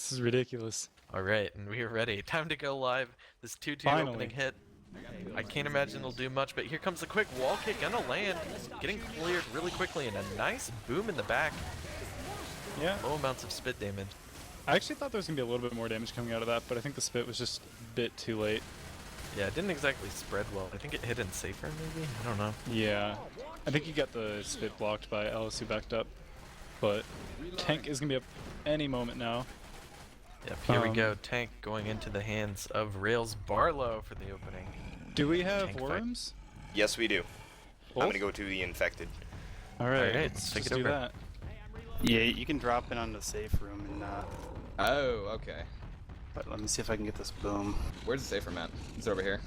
This is ridiculous. Alright, and we are ready. Time to go live. This 2-2 Finally. opening hit. I can't imagine it'll do much, but here comes a quick wall kick, gonna land. Getting cleared really quickly, and a nice boom in the back. Yeah. Low amounts of spit damage. I actually thought there was going to be a little bit more damage coming out of that, but I think the spit was just a bit too late. Yeah, it didn't exactly spread well. I think it hit in safer, maybe? I don't know. Yeah. I think you got the spit blocked by Alice who backed up. But tank is going to be up any moment now. Yep, here we go. Tank going into the hands of Rails Barlow for the opening. Do we have Tank worms? Yes, we do. Both? I'm gonna go to the infected. Alright, Alright, let's take just it do over. that. Yeah, you can drop in on the safe room and Oh, okay. but let me see if I can get this boom. Where's the safe room at? It's over here.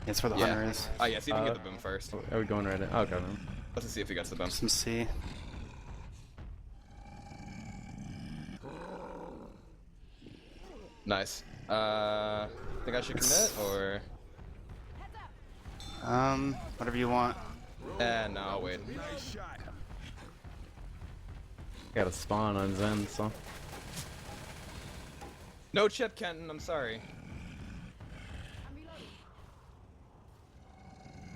That's where the Yeah. hunter is. Oh yeah, see if you can get the boom first. Are we going right in? Oh, okay then. Let's just see if he gets the boom. Some C. Nice. Think I should commit or? Whatever you want. No, I'll wait. Got a spawn on Zen, so. No chip, Kenton. I'm sorry.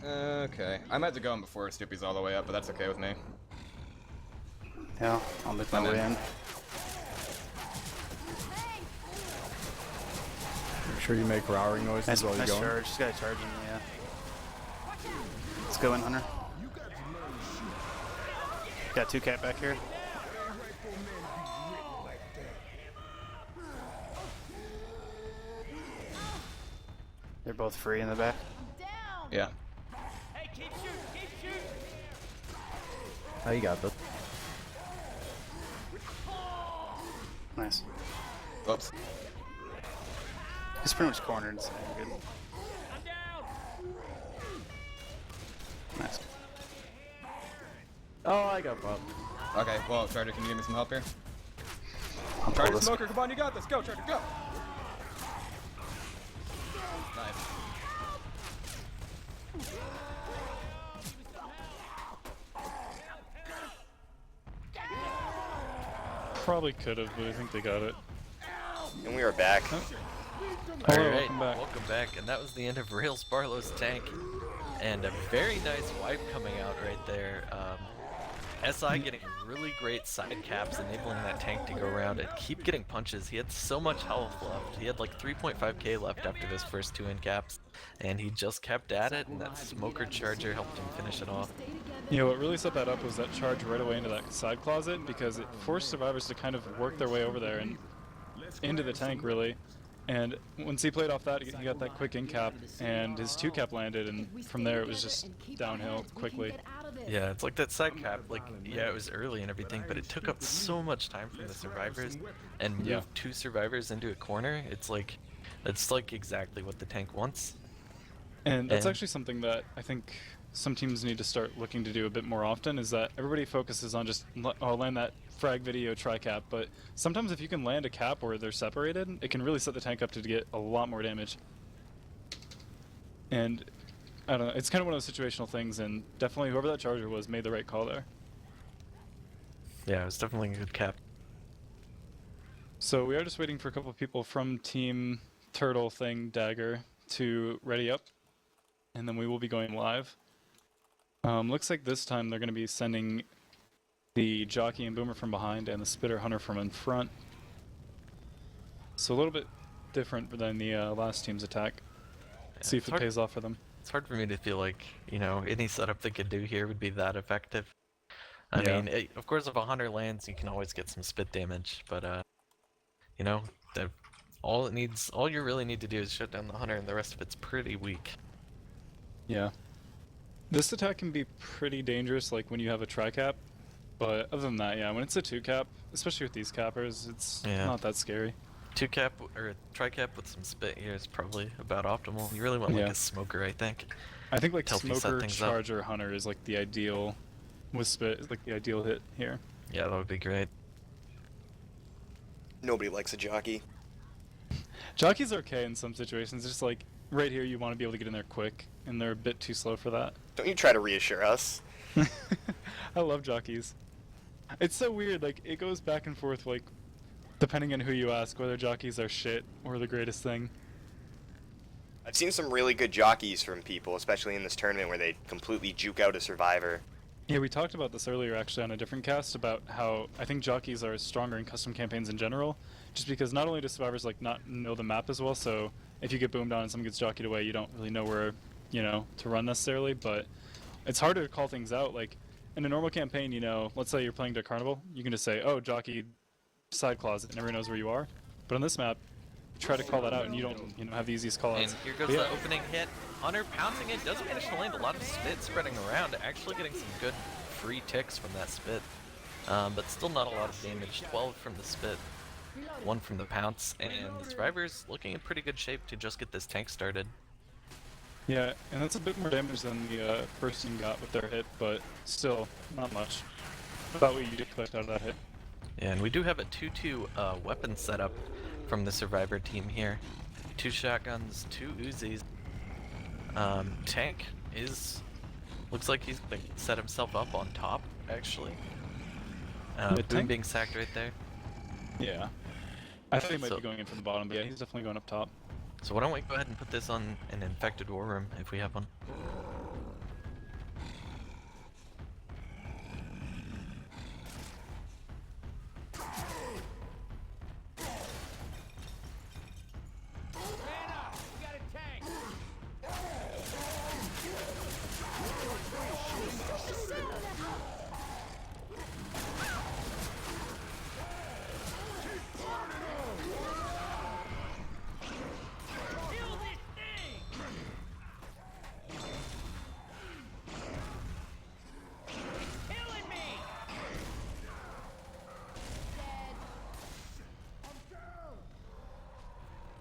Okay, I might have to go in before Snoopy's all the way up, but that's okay with me. Yeah, I'll make my I'm way in. in. Make sure you make roaring noises Nice, while you're nice going. charge. Just gotta charge him, yeah. Let's go in, Hunter. Got 2 cat back here. They're both free in the back. Yeah. Oh, you got this. Nice. Oops. He's pretty much cornered, so you're good. Nice. Oh, I got popped. Okay, well, Charger, can you give me some help here? I'll pull Charger this. Smoker, come on, you got this. Go, Charger, go. Nice. Probably could have, but I think they got it. And we are back. Hello, Alright, welcome back. And that was the end of Rails Barlow's tank. And a very nice wipe coming out right there. SI getting really great side caps, enabling that tank to go around and keep getting punches. He had so much health left. He had like 3.5k left after those first 2 end caps, and he just kept at it, and that smoker charger helped him finish it off. You know, what really set that up was that charge right away into that side closet, because it forced survivors to kind of work their way over there and into the tank, really. And once he played off that, he got that quick in cap, and his 2 cap landed, and from there it was just downhill quickly. Yeah, it's like that side cap, like, yeah, it was early and everything, but it took up so much time from the survivors, and moved Yeah. 2 survivors into a corner. It's like exactly what the tank wants. And that's And- actually something that I think some teams need to start looking to do a bit more often, is that everybody focuses on just, oh, land that frag video tri-cap, but sometimes if you can land a cap where they're separated, it can really set the tank up to get a lot more damage. And, I don't know, it's kind of one of those situational things, and definitely whoever that charger was made the right call there. Yeah, it was definitely a good cap. So we are just waiting for a couple of people from Team Turtle Thing Dagger to ready up, and then we will be going live. Looks like this time they're going to be sending the Jockey and Boomer from behind and the Spitter Hunter from in front. So a little bit different than the last team's attack. See if it's it hard- pays off for them. It's hard for me to feel like, you know, any setup they could do here would be that effective. I Yeah. mean, of course, if a hunter lands, you can always get some spit damage, but you know, all you really need to do is shut down the hunter, and the rest of it's pretty weak. Yeah. This attack can be pretty dangerous, like when you have a tri-cap, but other than that, yeah, when it's a 2-cap, especially with these cappers, it's Yeah. not that scary. 2-cap or tri-cap with some spit here is probably about optimal. You really want like Yeah. a smoker, I think. I think like Help you set Smoker, things up. Charger, Hunter is like the ideal, with spit is like the ideal hit here. Yeah, that would be great. Nobody likes a jockey. Jockeys are okay in some situations, just like right here you want to be able to get in there quick, and they're a bit too slow for that. Don't you try to reassure us. I love jockeys. It's so weird, like it goes back and forth, like Depending on who you ask, whether jockeys are shit or the greatest thing. I've seen some really good jockeys from people, especially in this tournament where they completely juke out a survivor. Yeah, we talked about this earlier actually on a different cast about how I think jockeys are stronger in custom campaigns in general, just because not only do survivors like not know the map as well, so if you get boomed on and someone gets jockeyed away, you don't really know where, you know, to run necessarily, but it's harder to call things out. Like in a normal campaign, you know, let's say you're playing to Carnival, you can just say, oh, jockey side closet, and everyone knows where you are. But on this map, try to call that out and you don't, you know, have the easiest call outs. And here goes the opening hit. Hunter pouncing it, doesn't manage to land a lot of spit spreading around, actually getting some good free ticks from that spit. But still not a lot of damage. 12 from the spit, 1 from the pounce, and the survivors looking in pretty good shape to just get this tank started. Yeah, and that's a bit more damage than the person got with their hit, but still, not much. About what you did collect out of that hit. Yeah, and we do have a 2-2 weapon setup from the survivor team here. 2 shotguns, 2 Uzis. Tank looks like he's set himself up on top, actually. Boom Tank being sacked right there. Yeah. I thought he might So- be going in from the bottom, but yeah, he's definitely going up top. So why don't we go ahead and put this on an infected war room if we have one.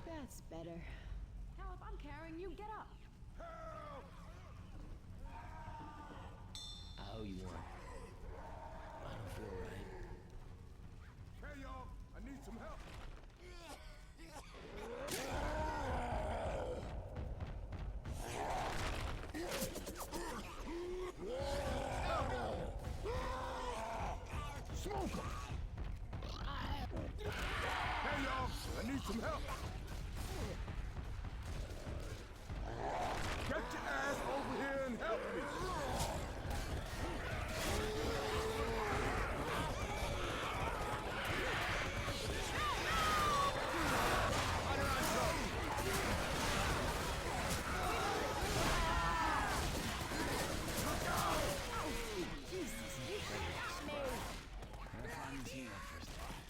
That's better. Hell, if I'm carrying you, get up. I owe you one. I don't feel right. Hey y'all, I need some help. Smoke 'em. Hey y'all, I need some help. Get your ass over here and help me.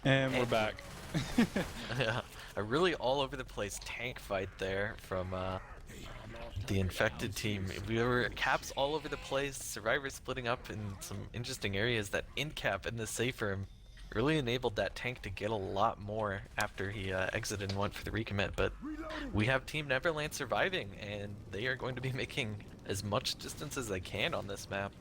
And we're back. Yeah, a really all over the place tank fight there from the infected team. We were caps all over the place, survivors splitting up in some interesting areas. That in cap in the safe room really enabled that tank to get a lot more after he exited and went for the recommit. But we have Team Neverland surviving, and they are going to be making as much distance as they can on this map.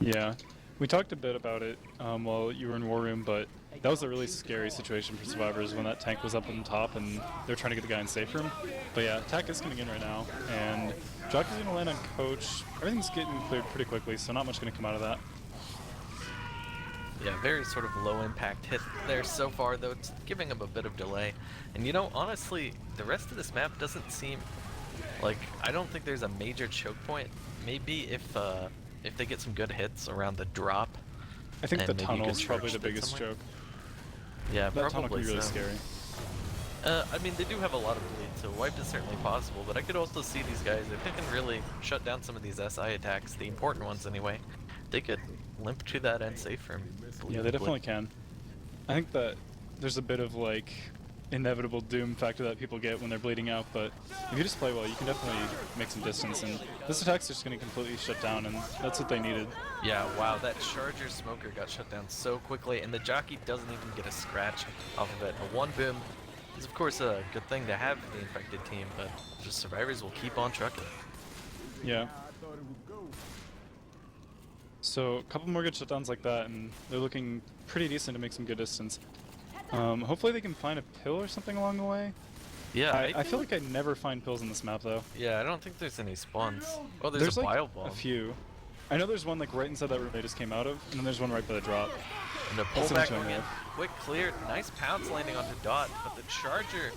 Yeah. We talked a bit about it while you were in War Room, but that was a really scary situation for survivors when that tank was up on top and they're trying to get the guy in safe room. But yeah, attack is coming in right now, and Jock is going to land on Coach. Everything's getting cleared pretty quickly, so not much going to come out of that. Yeah, very sort of low impact hit there so far, though it's giving him a bit of delay. And you know, honestly, the rest of this map doesn't seem like, I don't think there's a major choke point. Maybe if they get some good hits around the drop. I think and the maybe a tunnel good is probably charge the hit biggest somewhere. choke. Yeah, That tunnel probably can be really so. scary. I mean, they do have a lot of bleed, so wipe is certainly possible, but I could also see these guys, if they can really shut down some of these SI attacks, the important ones anyway, they could limp to that end safe room. Yeah, they definitely can. I think that there's a bit of like inevitable doom factor that people get when they're bleeding out, but if you just play well, you can definitely make some distance, and this attack's just going to completely shut down, and that's what they needed. Yeah, wow, that Charger Smoker got shut down so quickly, and the jockey doesn't even get a scratch off of it. A one boom is of course a good thing to have for the infected team, but just survivors will keep on trucking. Yeah. So a couple more good shutdowns like that, and they're looking pretty decent to make some good distance. Hopefully they can find a pill or something along the way. Yeah, I feel like I never find pills in this map though. Yeah, I don't think there's any spawns. Oh, there's a like bile bomb. a few. I know there's one like right inside that room they just came out of, and then there's one right by the drop. And a That's pullback what I'm again. Quick clear. Nice pounce landing onto Dot, but the charger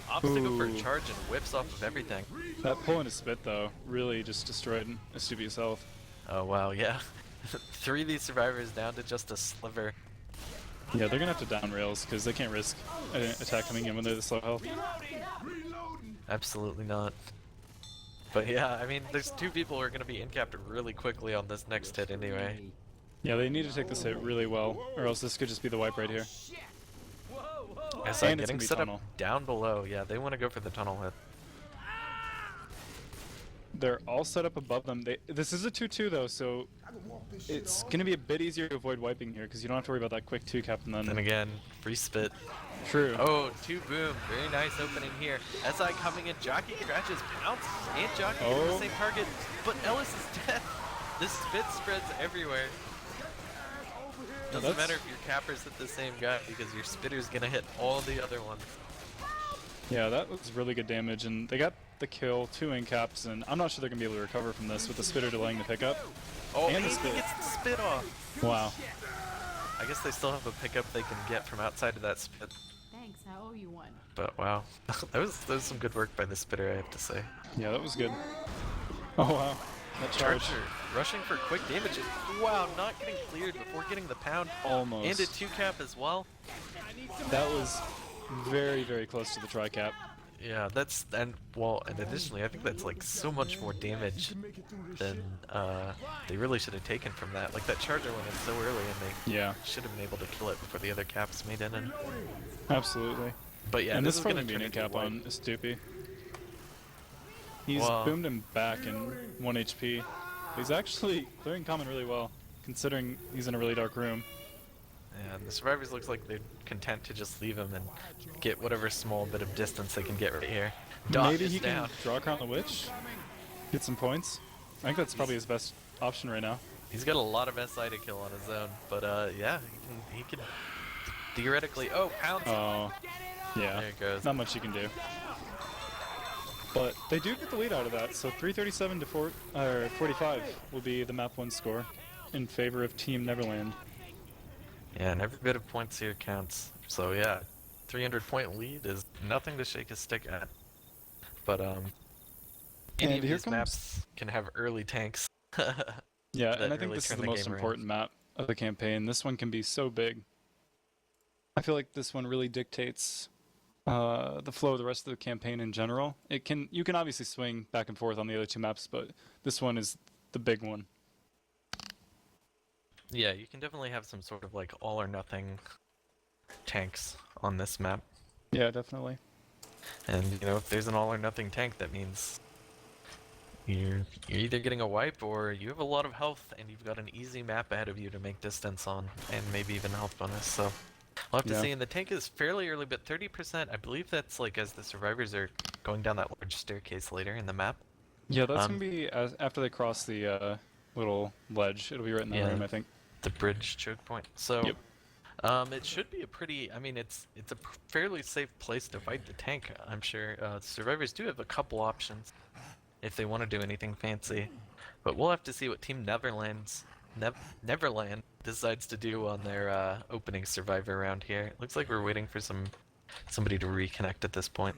obstacle for Ooh. charge and whips off of everything. That pull in his spit though really just destroyed Astubi's health. Oh wow, yeah. 3 of these survivors down to just a sliver. Yeah, they're gonna have to down rails because they can't risk an attack coming in when they're this low health. Absolutely not. But yeah, I mean, there's 2 people who are going to be incapped really quickly on this next hit anyway. Yeah, they need to take this hit really well, or else this could just be the wipe right here. SI And it's getting gonna be set tunnel. up down below. Yeah, they want to go for the tunnel hit. They're all set up above them. This is a 2-2 though, so it's gonna be a bit easier to avoid wiping here because you don't have to worry about that quick 2 cap and then. Then again, free spit. True. Oh, 2 boom. Very nice opening here. SI coming in. Jockey scratches, pounce, and Jockey getting the same target. But Ellis is dead. This spit spreads everywhere. Doesn't matter if your cappers hit the same guy because your spitter's gonna hit all the other ones. Yeah, that was really good damage, and they got the kill, 2 incaps, and I'm not sure they're gonna be able to recover from this with the spitter delaying the pickup. Oh, And the he spit. gets the spit off. Wow. I guess they still have a pickup they can get from outside of that spit. Thanks, I owe you one. But wow, that was some good work by the spitter, I have to say. Yeah, that was good. Oh wow. That charge. Charger rushing for quick damage. Wow, not getting cleared before getting the pound. Almost. And a 2 cap as well. That was very, very close to the tri-cap. Yeah, and additionally, I think that's like so much more damage than they really should have taken from that. Like that charger went in so early, and they should have been able to kill it before the other caps made in. Absolutely. But yeah, and this this is is gonna probably be turn an into cap a on wipe. Astupi. He's Wow. boomed him back in 1 HP. He's actually clearing common really well, considering he's in a really dark room. Yeah, and the survivors looks like they're content to just leave him and get whatever small bit of distance they can get right here. Dot Maybe is he down. can draw Crown the Witch, get some points. I think that's probably his best option right now. He's got a lot of SI to kill on his own, but yeah, he can theoretically. Oh, pounce! Oh, yeah. There it goes. Not much you can do. But they do get the lead out of that, so 337 to 45 will be the map 1 score in favor of Team Neverland. Yeah, and every bit of points here counts. So yeah, 300-point lead is nothing to shake a stick at. But any And of here these comes- maps can have early tanks. Yeah, that and I think really this is turn the the most game around. important map of the campaign. This one can be so big. I feel like this one really dictates the flow of the rest of the campaign in general. You can obviously swing back and forth on the other 2 maps, but this one is the big one. Yeah, you can definitely have some sort of like all or nothing tanks on this map. Yeah, definitely. And you know, if there's an all or nothing tank, that means you're either getting a wipe or you have a lot of health and you've got an easy map ahead of you to make distance on, and maybe even health bonus. So we'll have to Yeah. see. And the tank is fairly early, but 30%. I believe that's like as the survivors are going down that large staircase later in the map. Yeah, that's gonna be after they cross the little ledge. It'll be right in that Yeah. room, I think. The bridge choke point. So Yep. it should be a pretty. I mean, it's a fairly safe place to fight the tank. I'm sure survivors do have a couple options if they want to do anything fancy, but we'll have to see what Team Neverland decides to do on their opening survivor round here. It looks like we're waiting for somebody to reconnect at this point.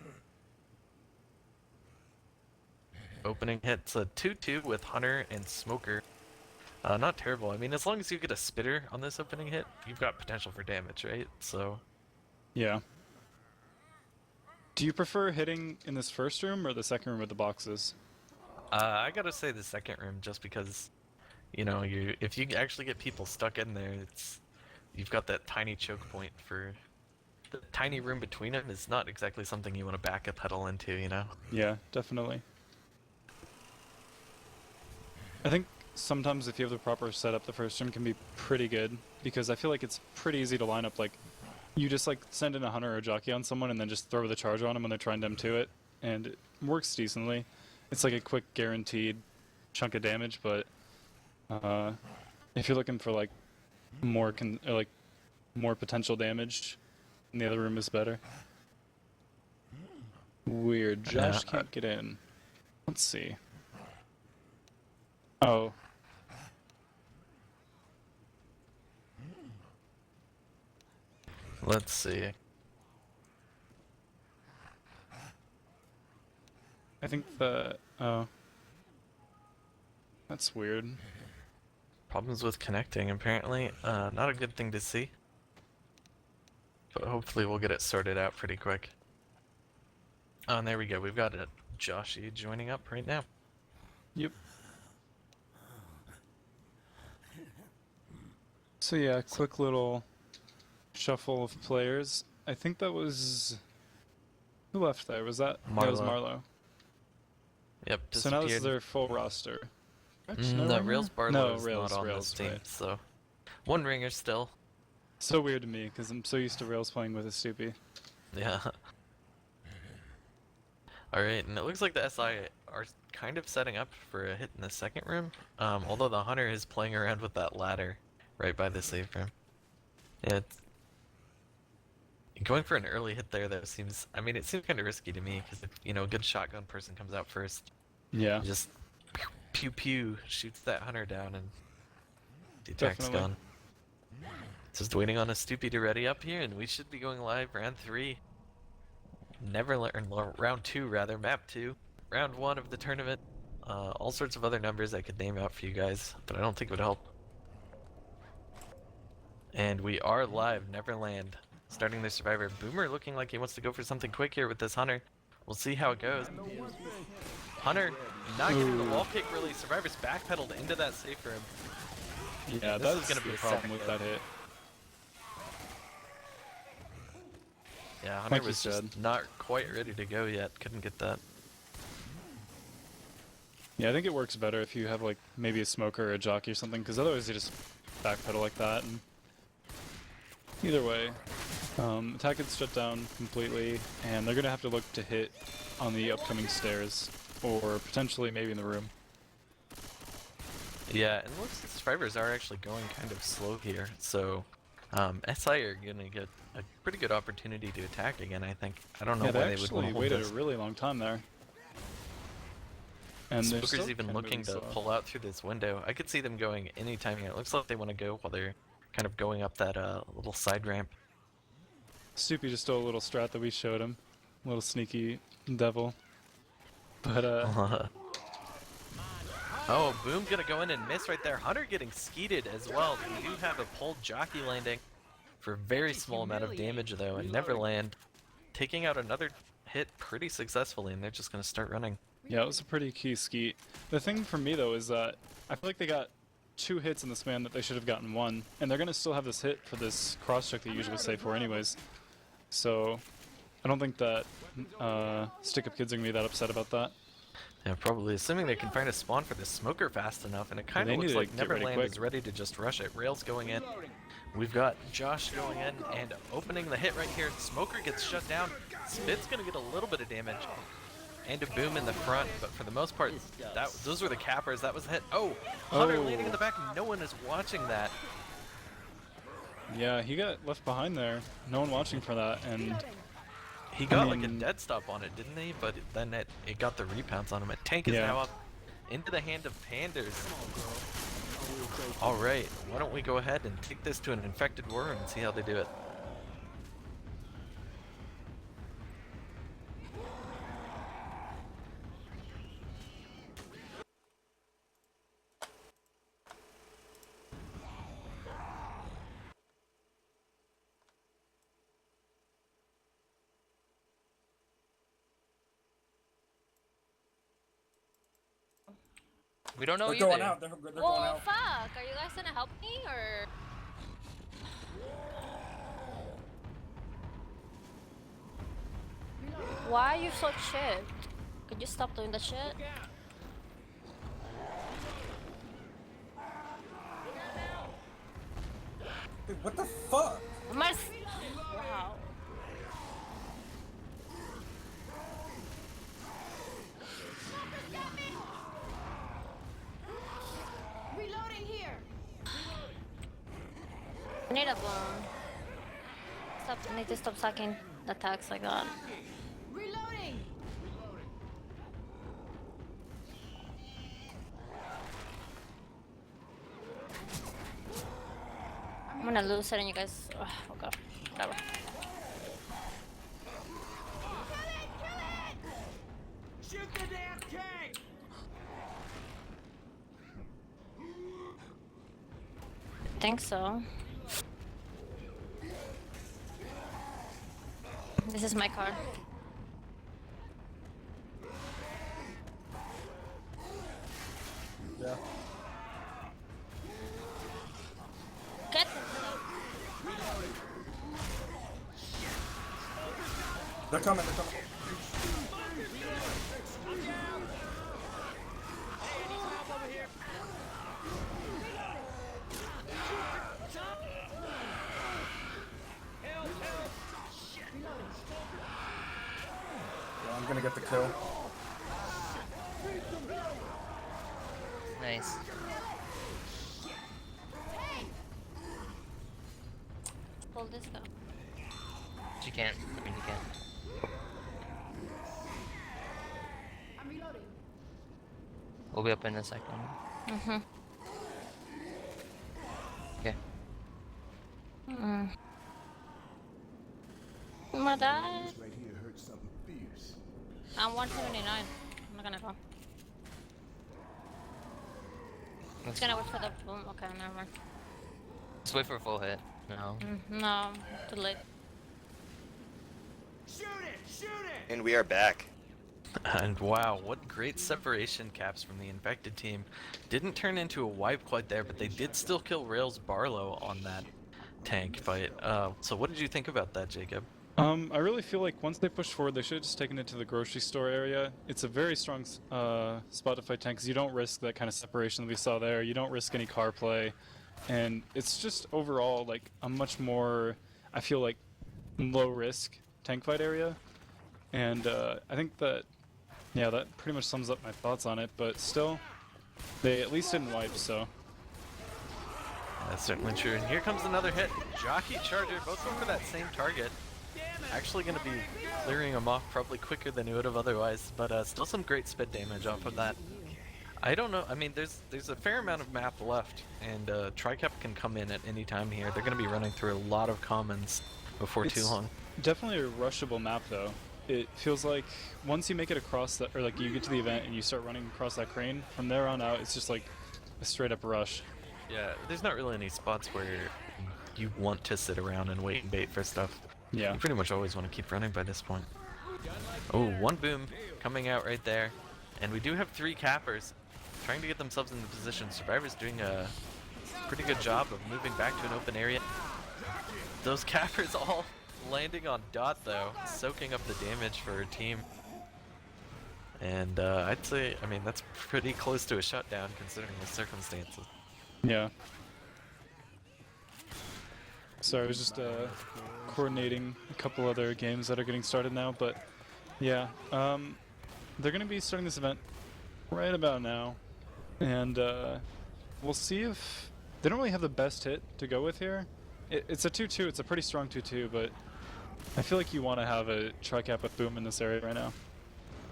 Opening hit's a 2-2 with Hunter and Smoker. Not terrible. I mean, as long as you get a spitter on this opening hit, you've got potential for damage, right? So, Yeah. Do you prefer hitting in this first room or the second room with the boxes? I gotta say the second room, just because, you know, if you actually get people stuck in there, you've got that tiny choke point for the tiny room between them. Is not exactly something you want to back a pedal into, you know? Yeah, definitely. I think sometimes if you have the proper setup, the first room can be pretty good, because I feel like it's pretty easy to line up. Like, you just like send in a hunter or a jockey on someone and then just throw the charge on them when they're trying to M2 it, and it works decently. It's like a quick guaranteed chunk of damage, but if you're looking for like more potential damage, then the other room is better. Weird. Josh can't get in. Let's see. Oh. Let's see. I think the oh, that's weird. Problems with connecting, apparently. Not a good thing to see. But hopefully we'll get it sorted out pretty quick. Oh, and there we go. We've got a Joshy joining up right now. Yep. So yeah, quick little shuffle of players. I think that was who left there? Was that? That was Marlo. Marlo. Yep, So now this is disappeared. their full roster. No, Rails Barlow is Rails, not on Rails, this team, right. so one ringer still. So weird to me because I'm so used to Rails playing with a Stoopy. Yeah. Alright, and it looks like the SI are kind of setting up for a hit in the second room. Although the Hunter is playing around with that ladder right by the save room. Yeah, going for an early hit there though seems, I mean, it seems kind of risky to me because if, you know, a good shotgun person comes out first, Yeah. just pew pew shoots that Hunter down and the attack's Definitely. gone. Just waiting on a Stoopy to ready up here, and we should be going live round 3. Neverland, round 2 rather, map 2. Round 1 of the tournament. All sorts of other numbers I could name out for you guys, but I don't think it would help. And we are live, Neverland. Starting their survivor. Boomer looking like he wants to go for something quick here with this Hunter. We'll see how it goes. Hunter not getting the wall kick really. Survivor's backpedaled into that safe room. Yeah, this is that's gonna be the a problem second with kill. that hit. Yeah, Hunter Like you was just said. not quite ready to go yet. Couldn't get that. Yeah, I think it works better if you have like maybe a smoker or a jockey or something, because otherwise you just backpedal like that. And either way, attack gets shut down completely, and they're gonna have to look to hit on the upcoming stairs, or potentially maybe in the room. Yeah, and looks like survivors are actually going kind of slow here, so SI are gonna get a pretty good opportunity to attack again. I think. I don't know Yeah, why they they would want actually to hold waited this. a really long time there. And they're Spooker's still even kinda looking to really slow. pull out through this window. I could see them going anytime here. It looks like they want to go while they're kind of going up that little side ramp. Stoopy just stole a little strat that we showed him. Little sneaky devil. But Oh, Boom gonna go in and miss right there. Hunter getting skeeted as well. We do have a pulled jockey landing for a very small amount of damage though, and Neverland taking out another hit pretty successfully, and they're just gonna start running. yeah, it was a pretty key skeet. The thing for me though is that I feel like they got 2 hits in this man that they should have gotten 1, and they're gonna still have this hit for this cross check they usually save for anyways. So I don't think that StickUpKidz are gonna be that upset about that. Yeah, probably. Assuming they can find a spawn for this smoker fast enough, and it kind they of looks need to like get ready Neverland quick. is ready to just rush it. Rails going in. We've got Josh going in and opening the hit right here. Smoker gets shut down. Spit's gonna get a little bit of damage. And a Boom in the front, but for the most part, those were the cappers. That was the hit. Oh, Hunter landing in the back. No one is watching that. Yeah, he got left behind there. No one watching for that, and He got like a mean- dead stop on it, didn't he? But then it got the repounce on him. And Tank is Yeah. now up into the hand of Panders. Alright, why don't we go ahead and take this to an infected war and see how they do it. We don't know They're either. going out. They're going Well, out. fuck. Are you guys gonna help me or? Why are you so shit? Could you stop doing that shit? Dude, what the fuck? Wow. Reloading here. I need a boom. Stop. I need to stop sucking attacks like that. Reloading. I'm gonna lose it and you guys. Oh god. Whatever. Shoot the damn tank! Think so. This is my car. Yeah. Get They're coming, they're coming. Yeah, I'm gonna get the kill. Nice. pull this though. She can't. I mean, you can't. I'm reloading. We'll be up in a second. Mm-hmm. Okay. My dad. Right here hurts something fierce. I'm 179. I'm not gonna go. It's gonna wait for the boom. Okay, never mind. Let's wait for a full hit. No. No, too late. Shoot it! Shoot it! And we are back. And wow, what great separation caps from the infected team. Didn't turn into a wipe quite there, but they did still kill Rails Barlow on that tank fight. So what did you think about that, Jacob? I really feel like once they push forward, they should have just taken it to the grocery store area. It's a very strong spot to fight tanks. You don't risk that kind of separation that we saw there. You don't risk any car play. And it's just overall like a much more, I feel like, low risk tank fight area. And I think that, yeah, that pretty much sums up my thoughts on it. But still, they at least didn't wipe, so. That's certainly true. And here comes another hit. Jockey Charger, both going for that same target. Actually going to be clearing him off probably quicker than he would have otherwise, but still some great spit damage off of that. I don't know, I mean, there's a fair amount of map left, and Tricap can come in at any time here. They're going to be running through a lot of commons before too long. Definitely a rushable map, though. It feels like once you make it across that, or like you get to the event and you start running across that crane, from there on out, it's just like a straight up rush. Yeah, there's not really any spots where you want to sit around and wait and bait for stuff. Yeah. You pretty much always want to keep running by this point. Oh, one boom coming out right there. And we do have 3 cappers trying to get themselves into position. Survivor's doing a pretty good job of moving back to an open area. Those cappers all landing on Dot though, soaking up the damage for her team. And I'd say, I mean, that's pretty close to a shutdown considering the circumstances. Yeah. Sorry, I was just coordinating a couple other games that are getting started now, but yeah, they're going to be starting this event right about now, and we'll see if they don't really have the best hit to go with here. It's a 2-2, it's a pretty strong 2-2, but I feel like you want to have a tri-cap with boom in this area right now.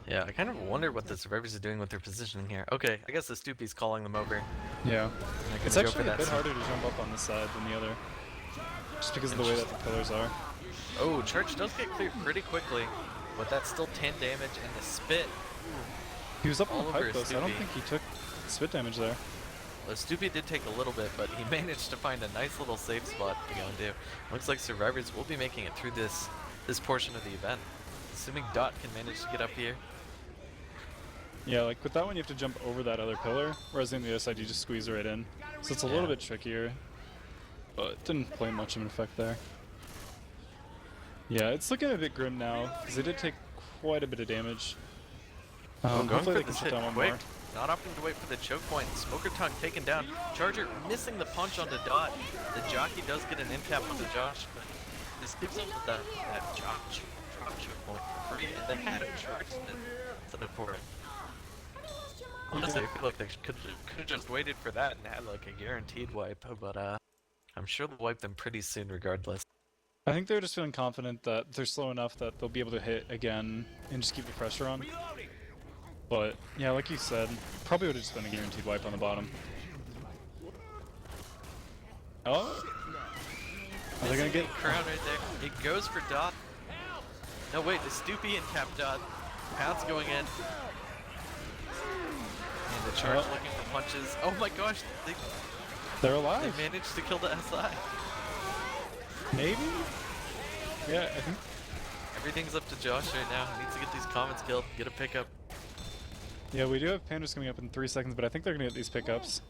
Yeah, I kind of wonder what the Survivors are doing with their positioning here. Okay, I guess the Stoopy's calling them over. Yeah. They're It's gonna go actually for a that bit same- harder to jump up on this side than the other, just because of the way that the pillars are. Oh, Church does get cleared pretty quickly, but that's still 10 damage, and the spit. He was up on all the over pipe though, so I don't Stoopy. think he took spit damage there. Well, Stoopy did take a little bit, but he managed to find a nice little safe spot to go into. Looks like Survivors will be making it through this portion of the event. Assuming Dot can manage to get up here. Yeah, like with that one you have to jump over that other pillar, whereas on the other side you just squeeze right in. So it's a little bit trickier, but it didn't play much of an effect there. Yeah, it's looking a bit grim now, because they did take quite a bit of damage. Going Hopefully for they can this shut hit down one quick. more. Not opting to wait for the choke point. Smoker Tongue taken down. Charger missing the punch onto Dot. The jockey does get an in cap onto Josh, but this gives him that drop choke point for free, and they had a charge instead of for it. Honestly, I feel like they could have just waited for that and had like a guaranteed wipe, but I'm sure they'll wipe them pretty soon regardless. I think they're just feeling confident that they're slow enough that they'll be able to hit again and just keep the pressure on. But yeah, like you said, probably would have just been a guaranteed wipe on the bottom. Oh? Are they gonna get crown right there? It goes for Dot. No wait, the Stoopy and cap Dot. Pounds going in. And the charge looking for punches. Oh my gosh, They're they alive. managed to kill the SI. Maybe? Yeah, I think. Everything's up to Josh right now. He needs to get these comments killed, get a pickup. Yeah, we do have Pandas coming up in 3 seconds, but I think they're gonna get these pickups.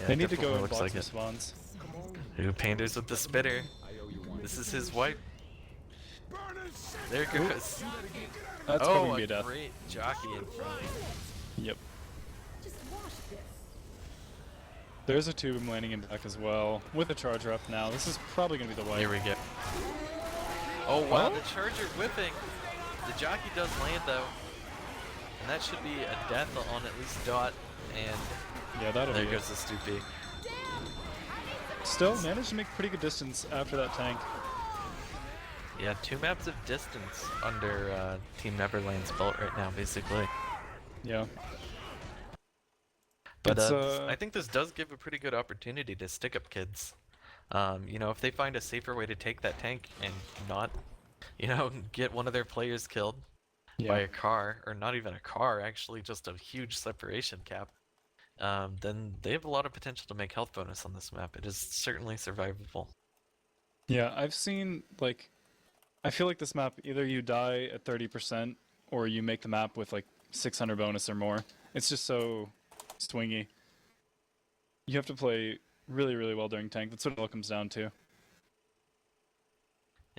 Yeah, They need to go and looks block like some it. spawns. Ooh, Pandas with the spitter. This is his wipe. There it goes. That's probably Oh, gonna be a a death. great jockey in front. Yep. There's a tube landing in back as well, with a charger up now. This is probably gonna be the wipe. Here we go. Oh wow, Oh. the charger whipping. The jockey does land though. And that should be a death on at least Dot. And Yeah, that'll there be goes it. the Stoopy. Still managed to make pretty good distance after that tank. Yeah, 2 maps of distance under Team Neverland's belt right now, basically. Yeah. But It's, I think this does give a pretty good opportunity to StickUpKidz. You know, if they find a safer way to take that tank and not, you know, get one of their players killed by a car, or not even a car, actually just a huge separation cap, then they have a lot of potential to make health bonus on this map. It is certainly survivable. Yeah, I've seen, like, I feel like this map, either you die at 30% or you make the map with like 600 bonus or more. It's just so swingy. You have to play really, really well during tank. That's what it all comes down to.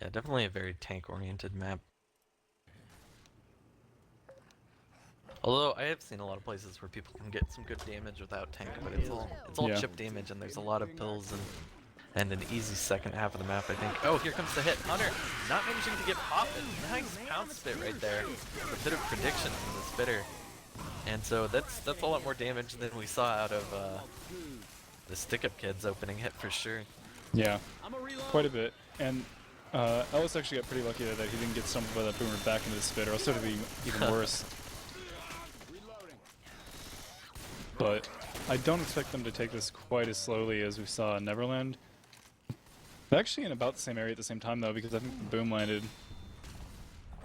Yeah, definitely a very tank-oriented map. Although I have seen a lot of places where people can get some good damage without tank, but it's all Yeah. chip damage, and there's a lot of pills and an easy second half of the map, I think. Oh, here comes the hit. Hunter not managing to get poppin'. Nice pounce spit right there. A bit of prediction from the spitter. And so that's a lot more damage than we saw out of the StickUpKidz opening hit for sure. Yeah, quite a bit. And Ellis actually got pretty lucky that he didn't get stumbled by that boomer back into the spit, or else it would be even worse. But I don't expect them to take this quite as slowly as we saw in Neverland. They're actually in about the same area at the same time though, because I think the boom landed.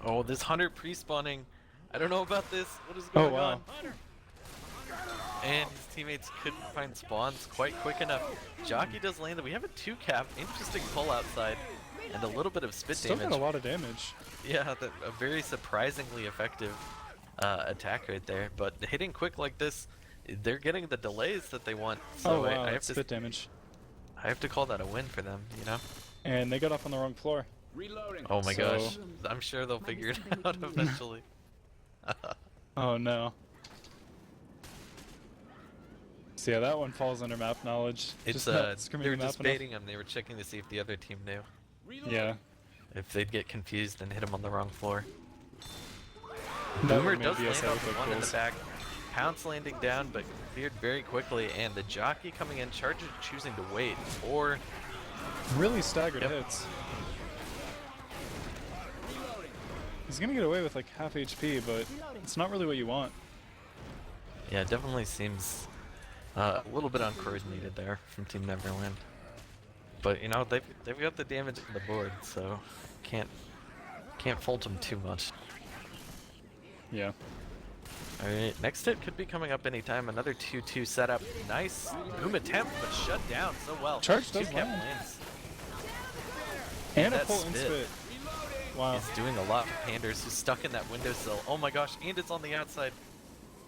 Oh, this Hunter pre-spawning. I don't know about this. What is going on? And his teammates couldn't find spawns quite quick enough. Jockey does land it. We have a 2-cap. Interesting pull outside. And a little bit of spit Still damage. got a lot of damage. Yeah, a very surprisingly effective attack right there. But hitting quick like this, they're getting the delays that they want. So Oh wow, I have that's to spit damage. I have to call that a win for them, you know? And they got off on the wrong floor. Oh my So- gosh. I'm sure they'll figure it out eventually. Oh no. So yeah, that one falls under map knowledge. It's Just not they skimming were the map just baiting him. They were checking to see if the other team knew. enough. Yeah. If they'd get confused and hit him on the wrong floor. That Boomer would've made does land BSI on look the one in the close. back. Pounce landing down, but cleared very quickly, and the jockey coming in, Charger choosing to wait, or Really staggered Yep. hits. He's gonna get away with like half HP, but it's not really what you want. yeah, it definitely seems a little bit uncoordinated there from Team Neverland. But you know, they've got the damage on the board, so can't fault them too much. Yeah. Alright, next hit could be coming up anytime. Another 2-2 setup. Nice boom attempt, but shut down so well. Charge does 2-cap land. wins. And a that full spit. in-spit. Wow. He's doing a lot for Panders, who's stuck in that windowsill. Oh my gosh, and it's on the outside.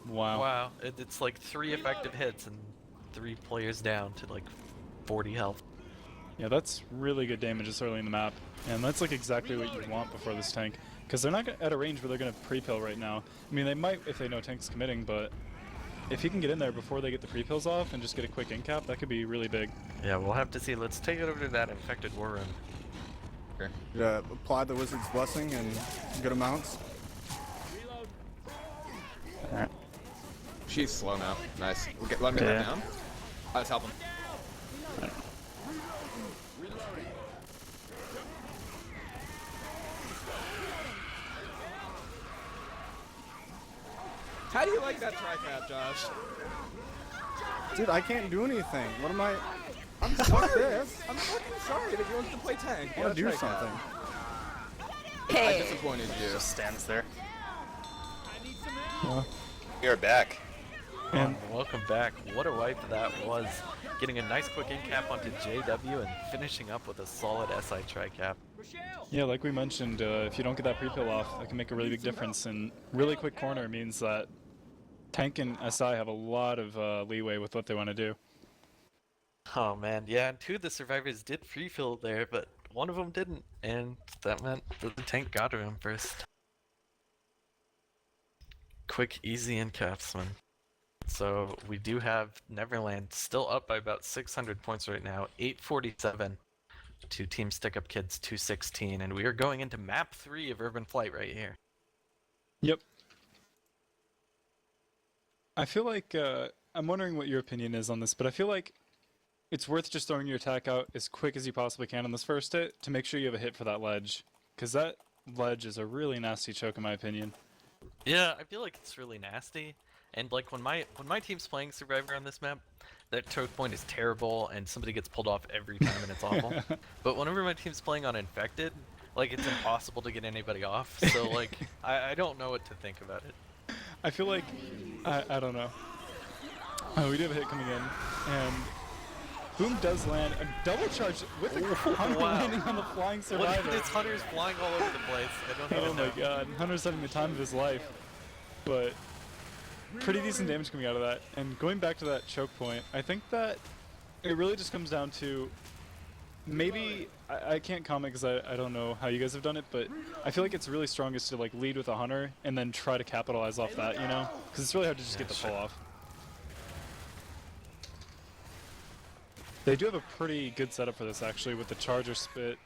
Wow. Wow, it's like 3 effective hits and 3 players down to like 40 health. Yeah, that's really good damage this early in the map. And that's like exactly what you want before this tank. Because they're not at a range where they're going to pre-pill right now. I mean, they might if they know tank's committing, but if you can get in there before they get the pre-pills off and just get a quick in-cap, that could be really big. Yeah, we'll have to see. Let's take it over to that infected war room. Okay. Apply the wizard's blessing and good amounts. Alright. She's slow now. Nice. Let me get that down. Let's help him. How do you like that tricap, Josh? Dude, I can't do anything. What am I? I'm fuck this. I'm fucking sorry that you wanted to play tank. I want to do something. I disappointed you. Just stands there. We are back. And Welcome back. What a wipe that was. Getting a nice quick in cap onto JW and finishing up with a solid SI tri-cap. yeah, like we mentioned, if you don't get that pre-pill off, that can make a really big difference. And really quick corner means that Tank and SI have a lot of leeway with what they want to do. Oh man, yeah, and two of the survivors did free fill there, but one of them didn't, and that meant that the tank got to him first. Quick, easy in capsman. So we do have Neverland still up by about 600 points right now, 847 to Team StickUpKidz 216, and we are going into map 3 of Urban Flight right here. Yep. I feel like, I'm wondering what your opinion is on this, but I feel like it's worth just throwing your attack out as quick as you possibly can on this first hit to make sure you have a hit for that ledge. Because that ledge is a really nasty choke in my opinion. Yeah, I feel like it's really nasty. And like when my team's playing Survivor on this map, that choke point is terrible and somebody gets pulled off every time and it's awful. But whenever my team's playing on Infected, like it's impossible to get anybody off. So like I don't know what to think about it. I feel like, I don't know. We do have a hit coming in, and Boom does land a double charge with a Hunter landing on the flying survivor. Look at this Hunter's flying all over the place. I don't even know. Oh my god, Hunter's having the time of his life. But pretty decent damage coming out of that. And going back to that choke point, I think that it really just comes down to maybe, I can't comment because I don't know how you guys have done it, but I feel like it's really strongest to like lead with a Hunter and then try to capitalize off that, you know? Because it's really hard to just get the pull off. They do have a pretty good setup for this actually with the charger spit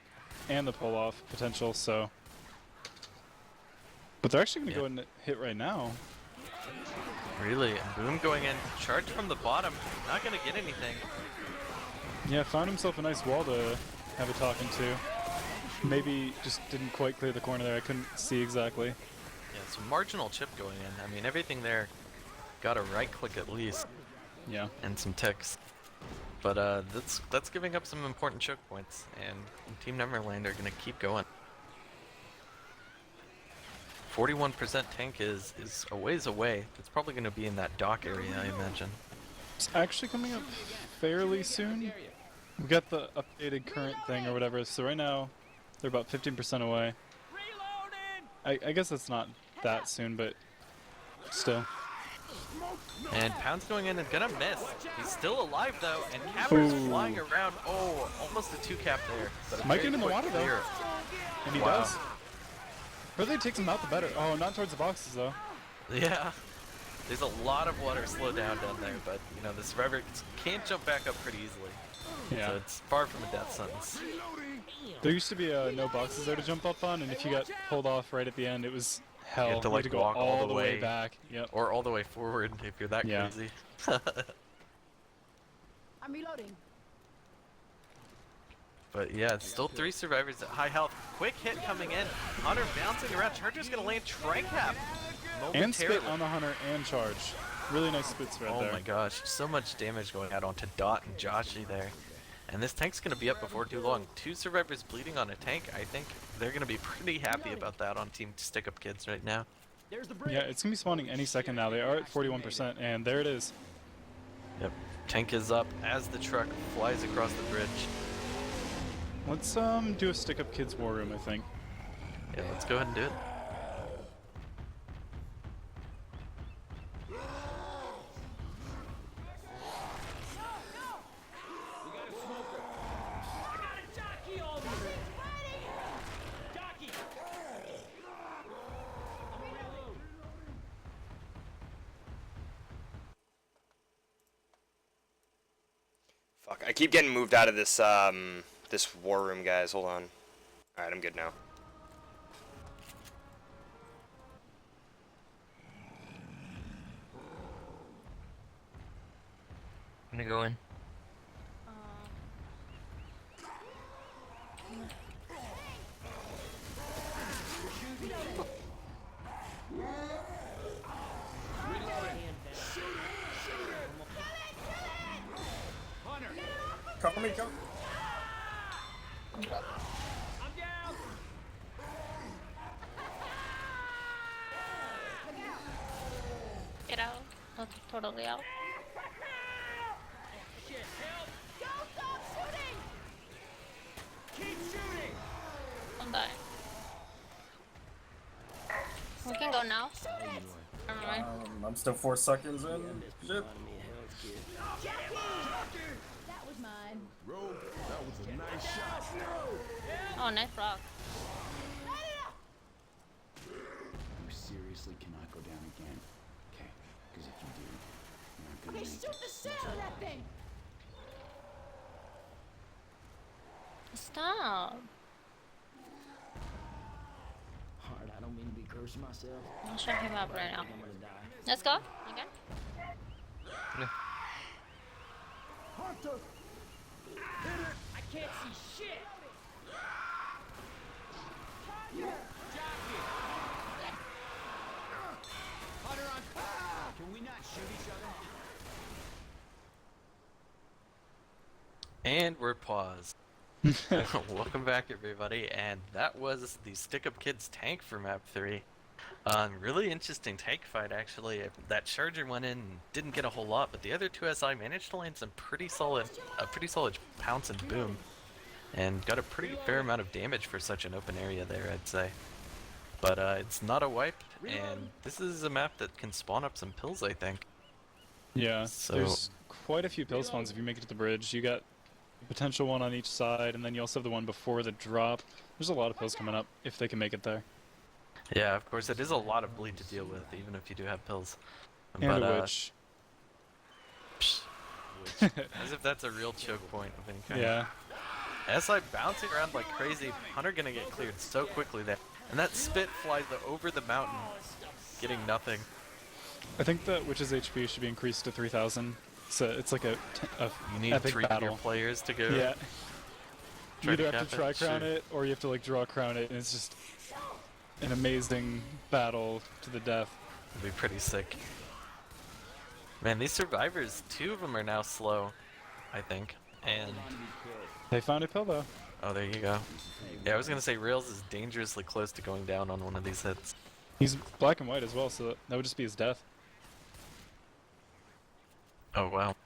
and the pull off potential, so. But they're actually going to go and hit right now. Really? And Boom going in, charge from the bottom, not going to get anything. Yeah, found himself a nice wall to have a talking to. Maybe just didn't quite clear the corner there, I couldn't see exactly. Yeah, some marginal chip going in. I mean, everything there got a right click at least. Yeah. And some ticks. But that's giving up some important choke points, and Team Neverland are going to keep going. 41% tank is a ways away. It's probably going to be in that dock area, I imagine. It's actually coming up fairly soon. We got the updated current thing or whatever, so right now they're about 15% away. I guess it's not that soon, but still. And Pound's going in and gonna miss. He's still alive though, and Caver's flying around. Oh, almost a 2-cap there. But Might get in the water clear. though. And he does. The further he takes him out, the better. Oh, not towards the boxes though. Yeah. There's a lot of water slow down there, but you know, the survivor can't jump back up pretty easily. Yeah. So it's far from a death sentence. There used to be no boxes there to jump up on, and if you got pulled off right at the end, it was hell. You have to like go walk all the way back. Yep. Or all the way forward if you're that crazy. I'm reloading. But yeah, it's still 3 survivors at high health. Quick hit coming in. Hunter bouncing around. Charger's gonna land tri-cap. And spit on the Hunter and charge. Really nice spit spread there. Oh my gosh, so much damage going out onto Dot and Joshy there. And this tank's gonna be up before too long. 2 survivors bleeding on a tank. I think they're gonna be pretty happy about that on Team StickUpKidz right now. Yeah, it's gonna be spawning any second now. They are at 41%, and there it is. Yep, tank is up as the truck flies across the bridge. Let's do a StickUpKidz war room, I think. Yeah, let's go ahead and do it. Fuck, I keep getting moved out of this this war room, guys. Hold on. Alright, I'm good now. I'm gonna go in. Cover me, cover. I'm down. totally out. I'm dying. We can go now. Never mind. I'm still 4 seconds in. Shit. That was mine. That was a nice shot. Oh, nice rock. You seriously cannot go down again. Okay? Because if you do, you're not gonna Okay, make shoot it. the center of that thing. Stop. Hard, I don't mean to be cursing myself. I'll shut him up right now. I'm gonna die. Let's go. Again. Hunter! I can't see shit. Hunter on. Can we not shoot each other? And we're paused. Welcome back, everybody, and that was the StickUpKidz tank for map 3. Really interesting tank fight, actually. That charger went in and didn't get a whole lot, but the other two SI managed to land some pretty solid pounce and boom, and got a pretty fair amount of damage for such an open area there, I'd say. But it's not a wipe, and this is a map that can spawn up some pills, I think. Yeah, So- there's quite a few pill spawns if you make it to the bridge. You got a potential one on each side, and then you also have the one before the drop. There's a lot of pills coming up if they can make it there. Yeah, of course, it is a lot of bleed to deal with, even if you do have pills. And a witch. As if that's a real choke point of any kind. Yeah. SI bouncing around like crazy. Hunter gonna get cleared so quickly there. And that spit flies over the mountain, getting nothing. I think that witch's HP should be increased to 3,000. So it's like a You need epic 3 battle. gear players to go. Yeah. You either have to cap it, tri-crown sure. it, or you have to like draw crown it, and it's just an amazing battle to the death. It'd be pretty sick. Man, these survivors, 2 of them are now slow, I think. And They found a pill though. oh, there you go. Yeah, I was gonna say Rails is dangerously close to going down on one of these hits. He's black and white as well, so that would just be his death. Oh wow.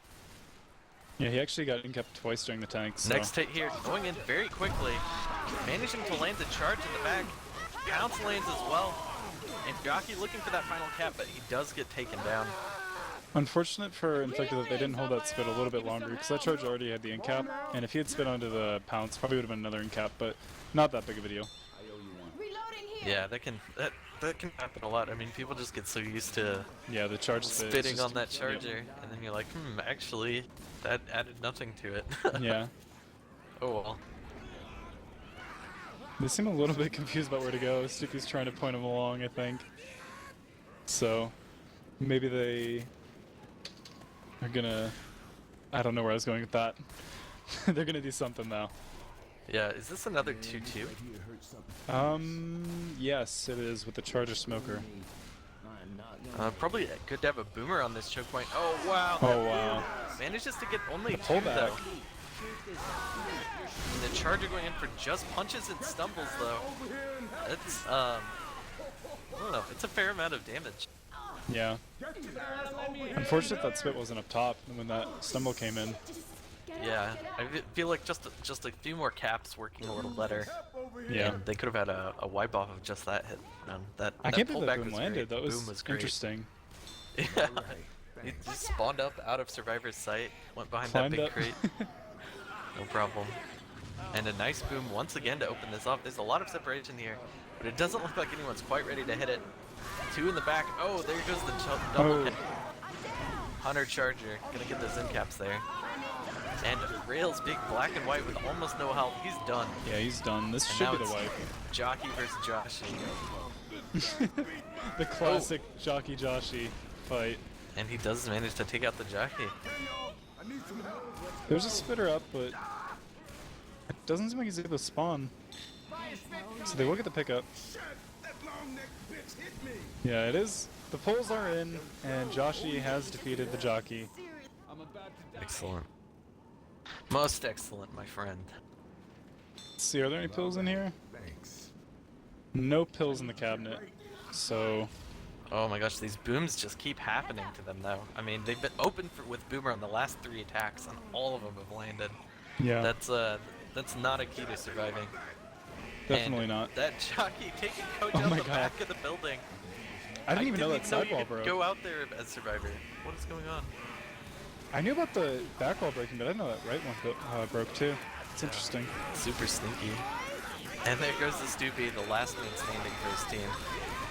Yeah, he actually got incapped twice during the tank. So. Next hit here, going in very quickly, managing to land a charge in the back. Pounce lands as well, and Jockey looking for that final cap, but he does get taken down. Unfortunate for Infected that they didn't hold that spit a little bit longer, because that charge already had the incap, and if he had spit onto the pounce, probably would have been another incap, but not that big of a deal. Reloading here. Yeah, that can happen a lot. I mean, people just get so used to Yeah, the charge spit. spitting just, on that charger, Yep. and then you're like, actually, that added nothing to it. Yeah. Oh well. They seem a little bit confused about where to go. Stippy's trying to point them along, I think. So, maybe they are gonna... I don't know where I was going with that. They're gonna do something now. Yeah, is this another 2-2? Yes, it is with the Charger Smoker. Probably good to have a boomer on this choke point. Oh wow! Oh wow. Manages to get only 2 pullback. though. And the Charger going in for just punches and stumbles though. It's I don't know. It's a fair amount of damage. Yeah. Unfortunate that spit wasn't up top when that stumble came in. Yeah, I feel like just a few more caps working a little better. Yeah. And they could have had a wipe off of just that hit. That I can't believe pullback that boom was landed. great. That was, Boom was great. interesting. Yeah. It just spawned up out of Survivor's sight, went behind Climbed that big up. crate. No problem. And a nice boom once again to open this up. There's a lot of separation here, but it doesn't look like anyone's quite ready to hit it. 2 in the back. Oh, there goes the double Oh. hit. Hunter Charger, gonna get those end caps there. And Rails, big black and white with almost no health. He's done. Yeah, he's done. This And should now be the it's wipe. Jockey versus Josh. The classic Jockey Joshy fight. And he does manage to take out the Jockey. There's a spitter up, but it doesn't seem like he's able to spawn. So they will get the pickup. Yeah, it is. The poles are in, and Joshy has defeated the Jockey. Excellent. Most excellent, my friend. Let's see, are there any pills in here? No pills in the cabinet. So, Oh my gosh, these booms just keep happening to them though. I mean, they've been open with Boomer on the last 3 attacks, and all of them have landed. Yeah. That's not a key to surviving. Definitely and not. That jockey taking coach Oh out my the God. back of the building. I didn't even know that you sidewall could broke. go out there as survivor. What is going on? I knew about the back wall breaking, but I didn't know that right one broke too. It's interesting. Super sneaky. And there goes the Stoopy, the last man standing for his team.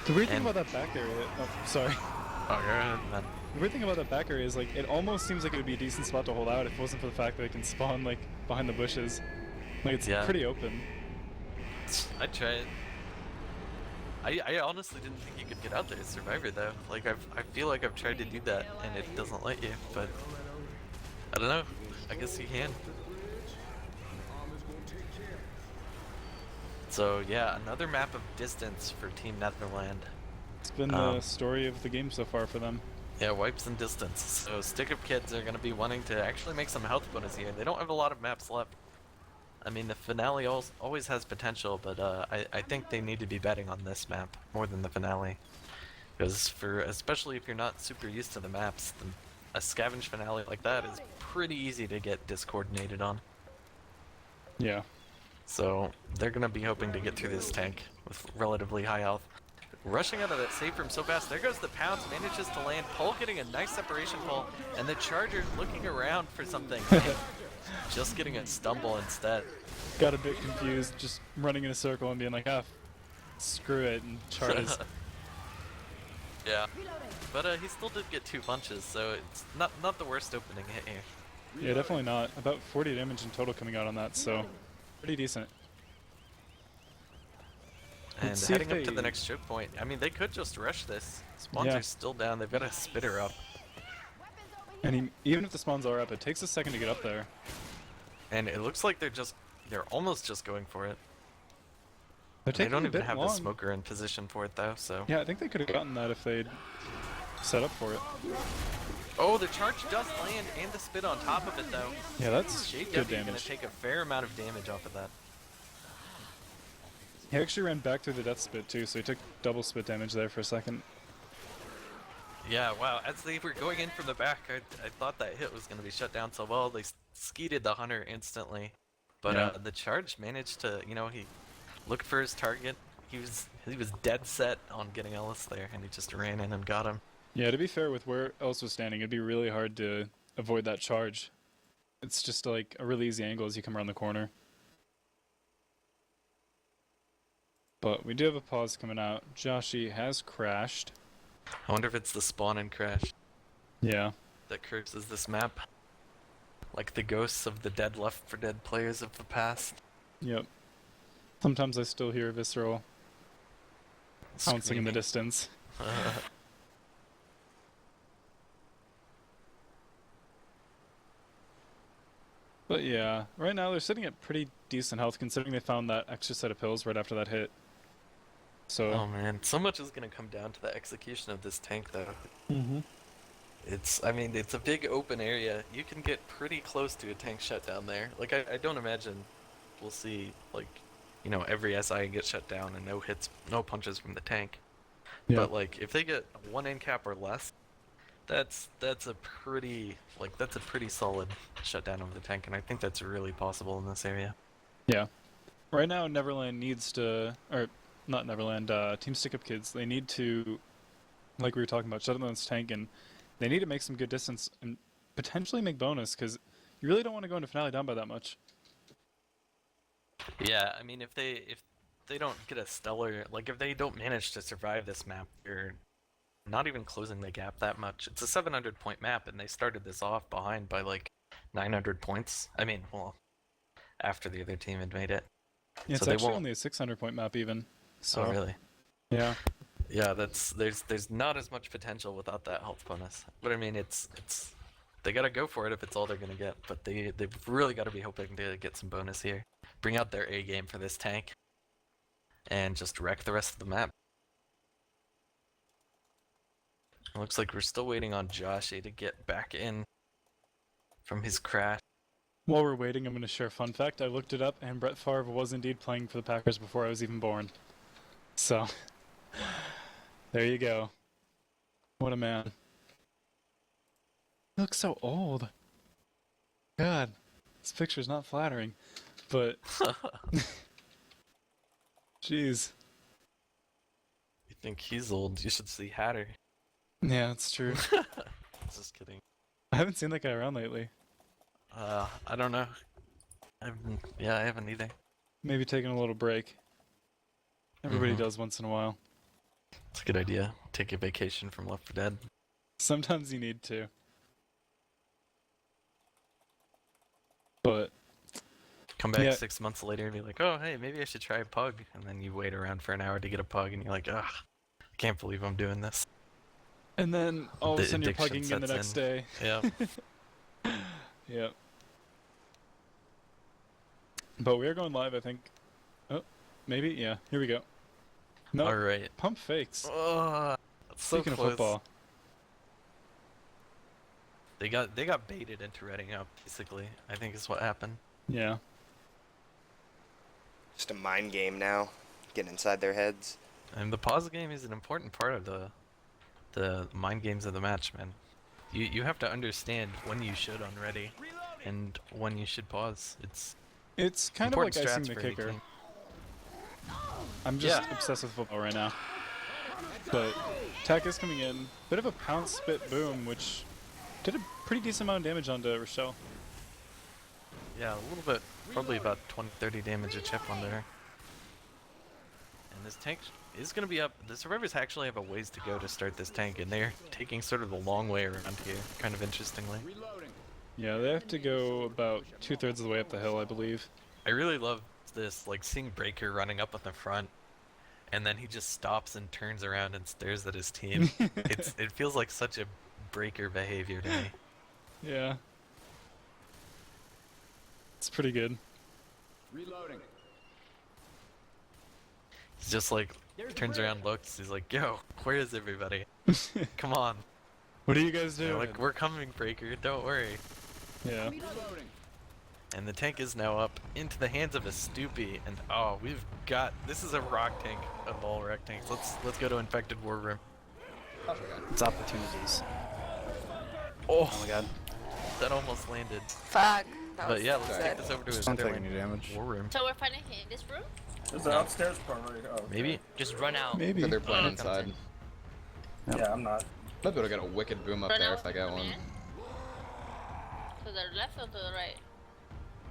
The weird thing about that back area, oh, sorry. Oh, go ahead, man. The weird thing about that back area is like, it almost seems like it would be a decent spot to hold out if it wasn't for the fact that it can spawn like behind the bushes. Like it's pretty open. I'd try it. I honestly didn't think you could get out there as survivor though. Like I feel like I've tried to do that and it doesn't let you, but I don't know. I guess you can. So yeah, another map of distance for Team Neverland. It's been the story of the game so far for them. Yeah, wipes and distance. So StickUpKidz are going to be wanting to actually make some health bonus here. They don't have a lot of maps left. I mean, the finale always has potential, but I think they need to be betting on this map more than the finale. Because especially if you're not super used to the maps, a scavenge finale like that is pretty easy to get discoordinated on. Yeah. So they're going to be hoping to get through this tank with relatively high health. Rushing out of that safe room so fast. There goes the Pounce, manages to land. Pole getting a nice separation pull, and the Charger looking around for something. Just getting a stumble instead. Got a bit confused, just running in a circle and being like, ah, screw it, and charges. Yeah. But he still did get 2 punches, so it's not the worst opening hit here. Yeah, definitely not. About 40 damage in total coming out on that, so pretty decent. And heading up to the next choke point. I mean, they could just rush this. Spawns are still down. They've got a spitter up. And even if the spawns are up, it takes a second to get up there. And it looks like they're almost just going for it. They don't even have the smoker in position for it though, so. Yeah, I think they could have gotten that if they'd set up for it. Oh, the charge does land and the spit on top of it though. Yeah, that's good damage. Gonna take a fair amount of damage off of that. He actually ran back through the death spit too, so he took double spit damage there for a second. Yeah, wow, as they were going in from the back, I thought that hit was going to be shut down so well. They skeeted the hunter instantly. But the charge managed to, he looked for his target. He was dead set on getting Ellis there, and he just ran in and got him. Yeah, to be fair, with where Ellis was standing, it'd be really hard to avoid that charge. It's just like a really easy angle as you come around the corner. But we do have a pause coming out. Joshy has crashed. I wonder if it's the spawn and crash. Yeah. That curses this map. Like the ghosts of the dead Left 4 Dead players of the past. Yep. Sometimes I still hear Visceral bouncing in the distance. But yeah, right now they're sitting at pretty decent health considering they found that extra set of pills right after that hit. So. Oh man, so much is gonna come down to the execution of this tank though. Mm-hmm. I mean, it's a big open area. You can get pretty close to a tank shutdown there. Like, I don't imagine we'll see, like, every SI get shut down and no hits, no punches from the tank. Yeah. But, like, if they get 1 in cap or less, that's a pretty solid shutdown of the tank, and I think that's really possible in this area. Yeah. Right now, Neverland needs to, or not Neverland, Team StickUpKidz, they need to, like we were talking about, shut down this tank, and they need to make some good distance and potentially make bonus, because you really don't want to go into finale down by that much. Yeah, I mean, if they don't get a stellar, like if they don't manage to survive this map, you're not even closing the gap that much. It's a 700-point map, and they started this off behind by like 900 points. I mean, well, after the other team had made it. Yeah, so it's actually only a 600-point map even. So. Oh, really? Yeah. Yeah, there's not as much potential without that health bonus. But I mean, it's they gotta go for it if it's all they're gonna get. But they've really got to be hoping to get some bonus here, bring out their A game for this tank, and just wreck the rest of the map. It looks like we're still waiting on Joshy to get back in from his crash. While we're waiting, I'm going to share a fun fact. I looked it up, and Brett Favre was indeed playing for the Packers before I was even born. So. There you go. What a man. He looks so old. God, this picture's not flattering, but jeez. You think he's old? You should see Hatter. Yeah, that's true. Just kidding. I haven't seen that guy around lately. I don't know. I haven't either. Maybe taking a little break. Everybody does once in a while. It's a good idea. Take a vacation from Left 4 Dead. Sometimes you need to. But Come back 6 months later and be like, oh, hey, maybe I should try a pug. And then you wait around for an hour to get a pug, and you're like, ugh, I can't believe I'm doing this. And then all of a The sudden you're addiction plugging in the sets next day. Yeah. Yep. But we are going live, I think. Oh, maybe? Yeah, here we go. No, Alright. pump fakes. Oh, Speaking of football. They got baited into redding up, basically. I think is what happened. Yeah. Just a mind game now, getting inside their heads. And the pause game is an important part of the mind games of the match, man. You have to understand when you should unready and when you should pause. It's kind of like important icing strats the for any kicker. team. I'm just obsessed with football right now. But Tech is coming in. Bit of a pounce spit boom, which did a pretty decent amount of damage onto Rochelle. Yeah, a little bit, probably about 20-30 damage a chip on there. And this tank is going to be up. The survivors actually have a ways to go to start this tank, and they're taking sort of the long way around here, kind of interestingly. Yeah, they have to go about 2/3 of the way up the hill, I believe. I really love this, like seeing Breaker running up at the front, and then he just stops and turns around and stares at his team. It feels like such a Breaker behavior to me. Yeah. It's pretty good. Reloading. He's just like, turns around, looks, he's like, yo, where is everybody? Come on. What are you guys doing? They're like, we're coming, Breaker, don't worry. Yeah. Reloading. And the tank is now up into the hands of a Stoopy, and oh, we've got, this is a rock tank of all rock tanks. Let's go to Infected War Room. It's opportunities. Oh my god. That almost landed. Fuck. But yeah, let's take this over to his Don't take any damage. War Room. So we're fighting in this room? There's an upstairs part right here. Oh, Maybe. Just run out. Maybe. They're playing inside. Yeah, I'm not. Might be able to get a wicked boom up Run there out if I get one. To the left or to the right?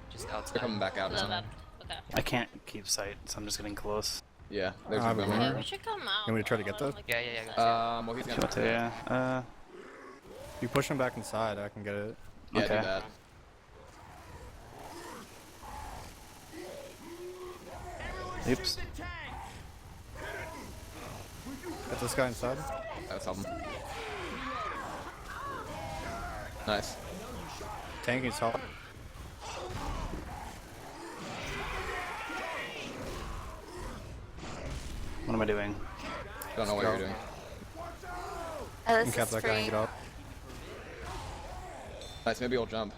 Just They're outside. coming back out To the now. left. Okay. I can't keep sight, so I'm just getting close. Yeah, there's I a boomer. Okay, we should come out. You want me to try to get that? Yeah, yeah. Well, he's Chill gonna to, yeah. You push him back inside, I can get it. Yeah, Okay. do that. Oops. Get this guy inside. That's something. Nice. Tanking top. What am I doing? Don't know what you're doing. Oh, You can cap that guy and get up. Nice, maybe he'll jump.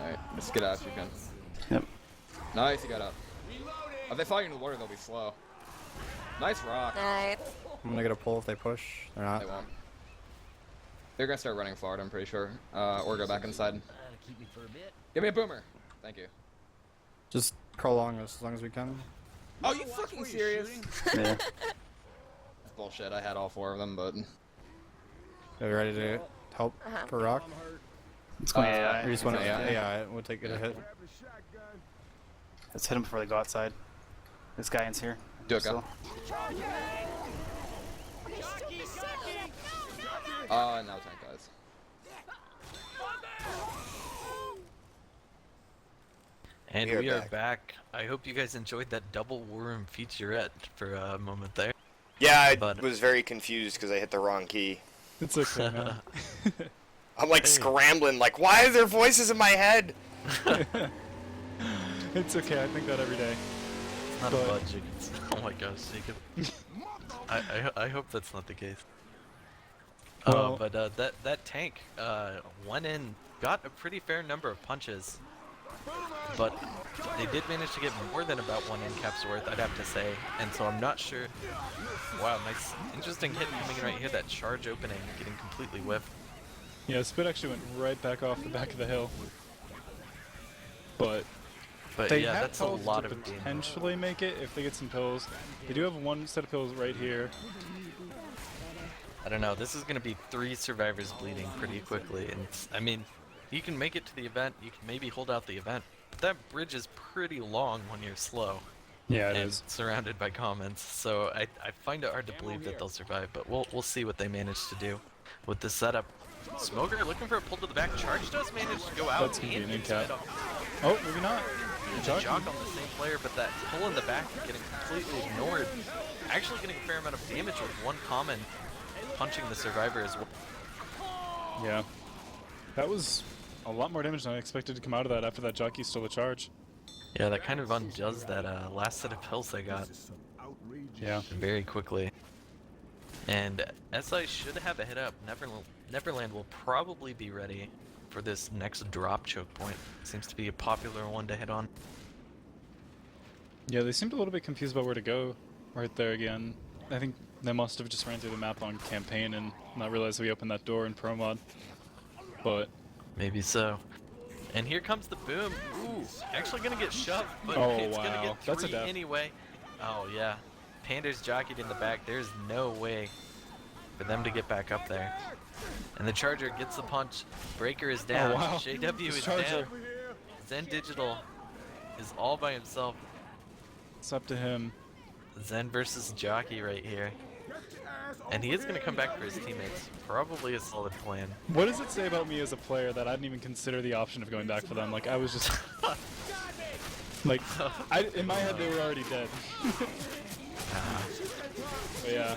Alright, just get out if you can. Yep. Nice, he got up. If they fall into the water, they'll be slow. Nice rock. Nice. I'm gonna get a pull if they push. They're not. They won't. They're gonna start running forward, I'm pretty sure. Or go back inside. Keep me for a bit. Give me a boomer. Thank you. Just crawl along as long as we can. Oh, you fucking serious? Yeah. That's bullshit. I had all 4 of them, but Are you ready to help for rock? Let's go AI. Or you just want to AI? We'll take it a hit. Let's hit him before they go outside. This guy in's here. do it, go. Now tank guys. And we are back. I hope you guys enjoyed that double War Room featurette for a moment there. Yeah, I But- was very confused because I hit the wrong key. It's okay, man. I'm like scrambling, like, why are there voices in my head? It's okay, I think that every day. It's not a bug, Jacob. Oh my gosh, Jacob. I hope that's not the case. Well- But that tank went in, got a pretty fair number of punches, but they did manage to get more than about 1 end cap's worth, I'd have to say. And so I'm not sure. Wow, nice, interesting hit coming in right here. That charge opening, getting completely whiffed. Yeah, Spit actually went right back off the back of the hill. But they yeah, have that's a health lot to of gain. potentially make it if they get some pills. They do have one set of pills right here. I don't know, this is going to be 3 survivors bleeding pretty quickly, and I mean, you can make it to the event, you can maybe hold out the event, but that bridge is pretty long when you're slow. Yeah, it and is. surrounded by comments, so I find it hard to believe that they'll survive, but we'll see what they manage to do with this setup. Smoker looking for a pull to the back. Charge does manage to go out. That's gonna be an and in-cap. Oh, maybe not. There's a jock on the same player, but that pull in the back is getting completely ignored. Actually getting a fair amount of damage with one common punching the survivor as well. Yeah. That was a lot more damage than I expected to come out of that after that jockey stole the charge. Yeah, that kind of undoes that last set of pills they got. Yeah. Very quickly. And SI should have a hit up. Neverland will probably be ready for this next drop choke point. Seems to be a popular one to hit on. Yeah, they seemed a little bit confused about where to go right there again. I think they must have just ran through the map on campaign and not realized we opened that door in pro mod. But maybe so. And here comes the boom. Ooh, actually gonna get shoved, but oh, it's wow. gonna get 3 That's a death. anyway. Oh yeah. Panda's jockeyed in the back. There's no way for them to get back up there. And the Charger gets the punch. Breaker is down. Oh, wow. JW is Charger. down. Zen Digital is all by himself. It's up to him. Zen versus Jockey right here. And he is going to come back for his teammates. Probably a solid plan. What does it say about me as a player that I didn't even consider the option of going back for them? Like, I was just... like, in my head, they were already dead. But yeah.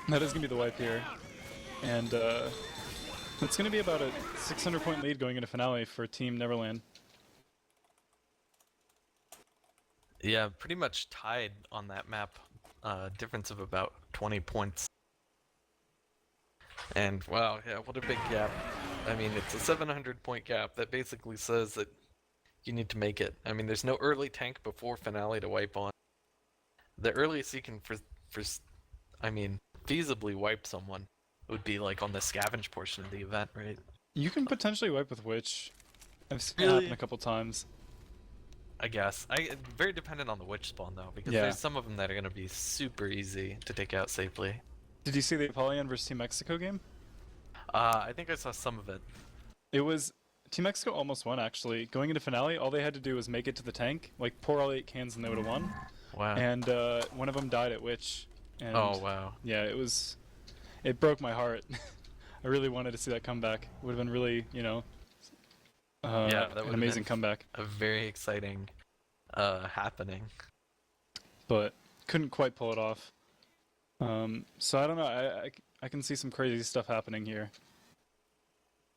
That is going to be the wipe here. And it's going to be about a 600-point lead going into finale for Team Neverland. Yeah, pretty much tied on that map. Difference of about 20 points. And wow, yeah, what a big gap. I mean, it's a 700-point gap. That basically says that you need to make it. I mean, there's no early tank before finale to wipe on. The earliest you can, I mean, feasibly wipe someone would be like on the scavenge portion of the event, right? You can potentially wipe with Witch. I've seen it Really? happen a couple times. I guess. Very dependent on the witch spawn though, because Yeah. there's some of them that are going to be super easy to take out safely. Did you see the Apollyon versus Team Mexico game? I think I saw some of it. It was... Team Mexico almost won, actually. Going into finale, all they had to do was make it to the tank, like pour all 8 cans and they would have won. Wow. And one of them died at Witch. And Oh, wow. yeah, it was... It broke my heart. I really wanted to see that comeback. It would have been really, you know... yeah, that an would amazing been comeback. a very exciting happening. But couldn't quite pull it off. So I don't know, I can see some crazy stuff happening here.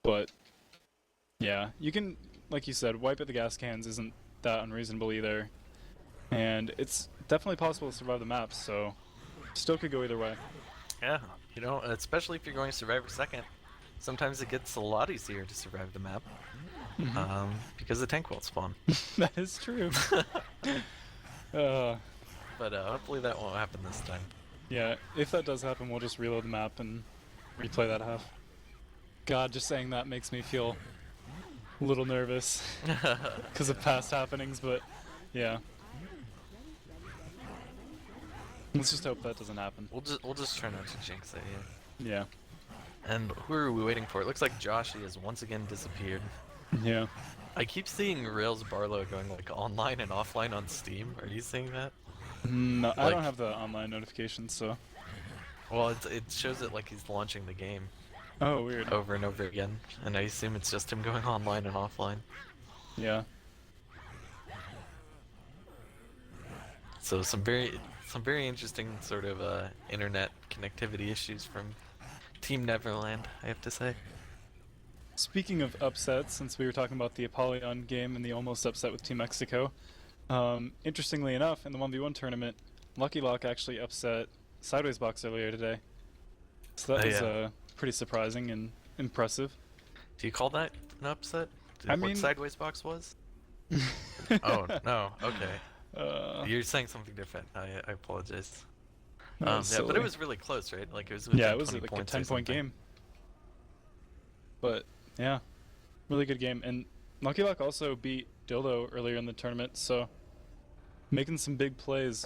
But yeah, you can, like you said, wipe at the gas cans isn't that unreasonable either. And it's definitely possible to survive the map, so still could go either way. Yeah, you know, especially if you're going Survivor second, sometimes it gets a lot easier to survive the map. Because the tank won't spawn. That is true. But hopefully that won't happen this time. Yeah, if that does happen, we'll just reload the map and replay that half. God, just saying that makes me feel a little nervous because of past happenings, but yeah. Let's just hope that doesn't happen. We'll just try not to jinx it, yeah. Yeah. And who are we waiting for? It looks like Joshy has once again disappeared. Yeah. I keep seeing Rails Barlow going like online and offline on Steam. Are you seeing that? No, I Like- don't have the online notifications, so. Well, it shows it like he's launching the game Oh, weird. over and over again, and I assume it's just him going online and offline. Yeah. So some very interesting sort of internet connectivity issues from Team Neverland, I have to say. Speaking of upsets, since we were talking about the Apollyon game and the almost upset with Team Mexico, interestingly enough, in the 1v1 tournament, Lucky Lock actually upset Sideways Box earlier today. So that was yeah. pretty surprising and impressive. Do you call that an upset? what sideways box was? Oh no, okay. You're saying something different. I apologize. Yeah, but it was really close, right? Like it was. Yeah, it was like a 10-point game. But yeah, really good game. And Lucky Luck also beat Dildo earlier in the tournament, so making some big plays.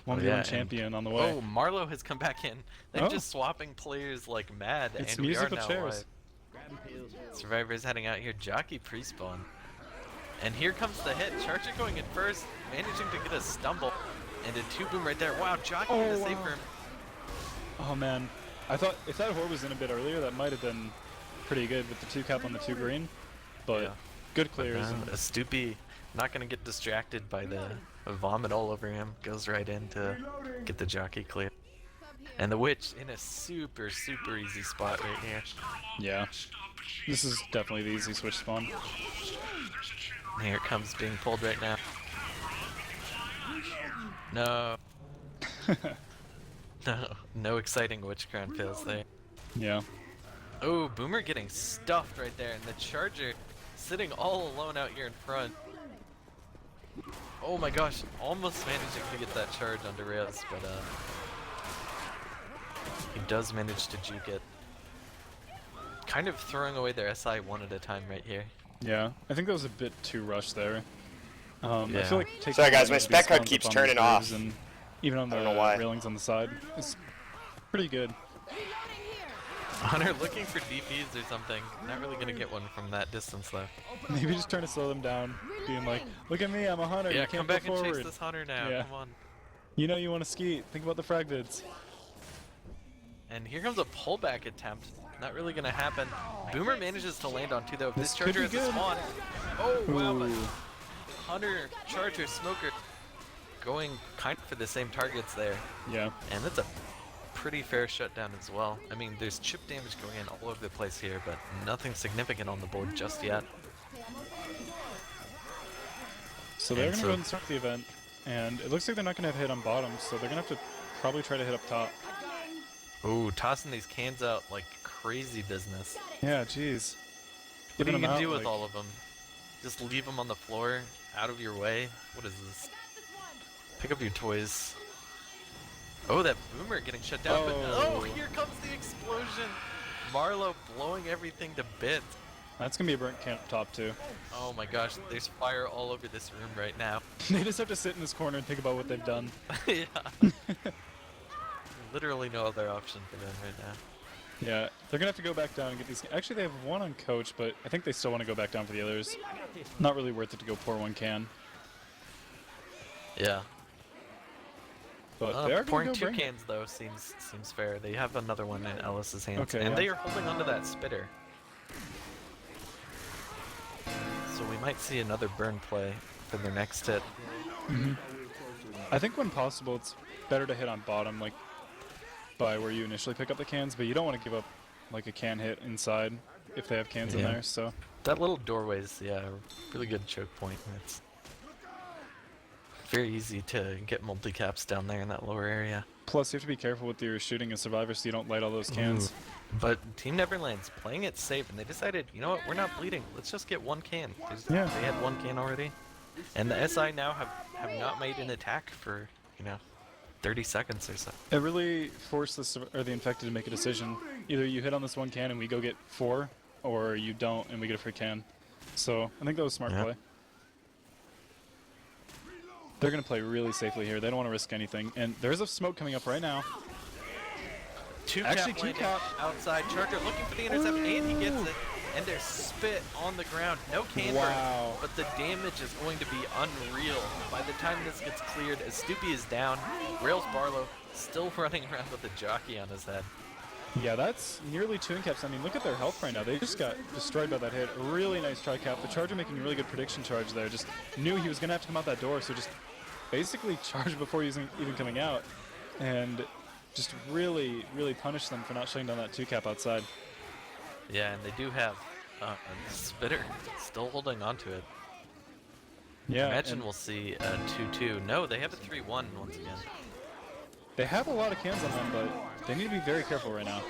1v1 champion on the way. Oh, Marlowe has come back in. They're just swapping players like mad. It's and musical we are now chairs. Survivor's heading out here. Jockey pre-spawn. And here comes the hit. Charger going in first, managing to get a stumble. And a 2-boom right there. Wow, Jockey gonna save for him. Oh man, I thought if that horde was in a bit earlier, that might have been pretty good with the 2-cap on the 2 green. But good clears. A Stoopy not gonna get distracted by the vomit all over him. Goes right in to get the Jockey clear. And the Witch in a super easy spot right here. Yeah, this is definitely the easy switch spawn. Here it comes being pulled right now. No. No exciting Witch Crown fails there. Yeah. Oh, Boomer getting stuffed right there, and the Charger sitting all alone out here in front. Oh my gosh, almost managing to get that charge onto Reyes, but he does manage to juke it. Kind of throwing away their SI one at a time right here. Yeah, I think that was a bit too rushed there. I feel like taking sorry guys, my spec card keeps turning off. And even on the railings on the side, it's pretty good. Hunter looking for DPs or something. Not really gonna get one from that distance though. Maybe just trying to slow them down, being like, "Look at me, I'm a hunter. Yeah, you can't come back go forward. and chase this Hunter now. Yeah. Come on." You know you want to skeet. Think about the frag vids. And here comes a pullback attempt. Not really gonna happen. Boomer manages to land on 2 though. If this Charger has a spawn. Oh wow, but Hunter, Charger, Smoker going kind of for the same targets there. Yeah. And that's a pretty fair shutdown as well. I mean, there's chip damage going in all over the place here, but nothing significant on the board just yet. So they're going to go and start the event, and it looks like they're not going to have hit on bottom, so they're going to have to probably try to hit up top. Ooh, tossing these cans out like crazy business. Yeah, jeez. What are you going to do with all of them? Just leave them on the floor, out of your way? What is this? Pick up your toys. Oh, that Boomer getting shut down, but oh, here comes the explosion! Marlowe blowing everything to bits. That's gonna be a burnt can up top too. Oh my gosh, there's fire all over this room right now. They just have to sit in this corner and think about what they've done. Yeah. Literally no other option for them right now. Yeah, they're gonna have to go back down and get these. Actually, they have one on coach, but I think they still want to go back down for the others. Not really worth it to go pour one can. Yeah. But they are pouring gonna go 2 cans though seems fair. They have another one in Ellis's hands, okay, and they are holding onto that spitter. So we might see another burn play for their next hit. I think when possible, it's better to hit on bottom, like by where you initially pick up the cans, but you don't want to give up like a can hit inside if they have cans in there. So that little doorway's a really good choke point. It's very easy to get multi-caps down there in that lower area. Plus, you have to be careful with your shooting as survivors so you don't light all those cans. But Team Neverland's playing it safe, and they decided, you know what, we're not bleeding. Let's just get 1 can. They had 1 can already. And the SI now have not made an attack for, 30 seconds or so. It really forced the infected to make a decision. Either you hit on this 1 can and we go get 4, or you don't and we get a free can. So I think that was a smart play. They're going to play really safely here. They don't want to risk anything. And there's a smoke coming up right now. 2-cap outside. Charger looking for the intercept, and he gets it. And there's spit on the ground. No can burn, but the damage is going to be unreal by the time this gets cleared. As Stoopy is down, Rails Barlow still running around with a jockey on his head. Yeah, that's nearly 2 caps. I mean, look at their health right now. They just got destroyed by that hit. A really nice tri-cap. The Charger making a really good prediction charge there. Just knew he was going to have to come out that door, so just basically charged before he was even coming out. And just really punished them for not shutting down that 2-cap outside. Yeah, and they do have a spitter still holding on to it. Yeah, imagine we'll see a 2-2. No, they have a 3-1 once again. They have a lot of cans on them, but they need to be very careful right now.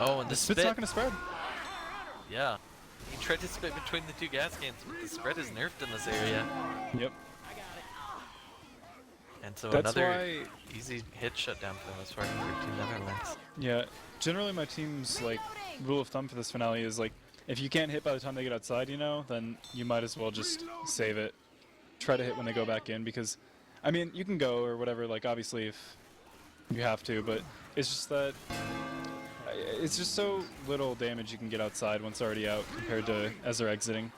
Oh, and the spit's not going to spread. Yeah. He tried to split between the two gas cans, but the spread is nerfed in this area. Yep. And so That's another why- easy hit shutdown for the most part for Team Neverlands. Yeah, generally my team's like rule of thumb for this finale is like if you can't hit by the time they get outside, you know, then you might as well just save it. Try to hit when they go back in because, I mean, you can go or whatever. Like obviously if you have to, but it's just that it's just so little damage you can get outside once they're already out compared to as they're exiting.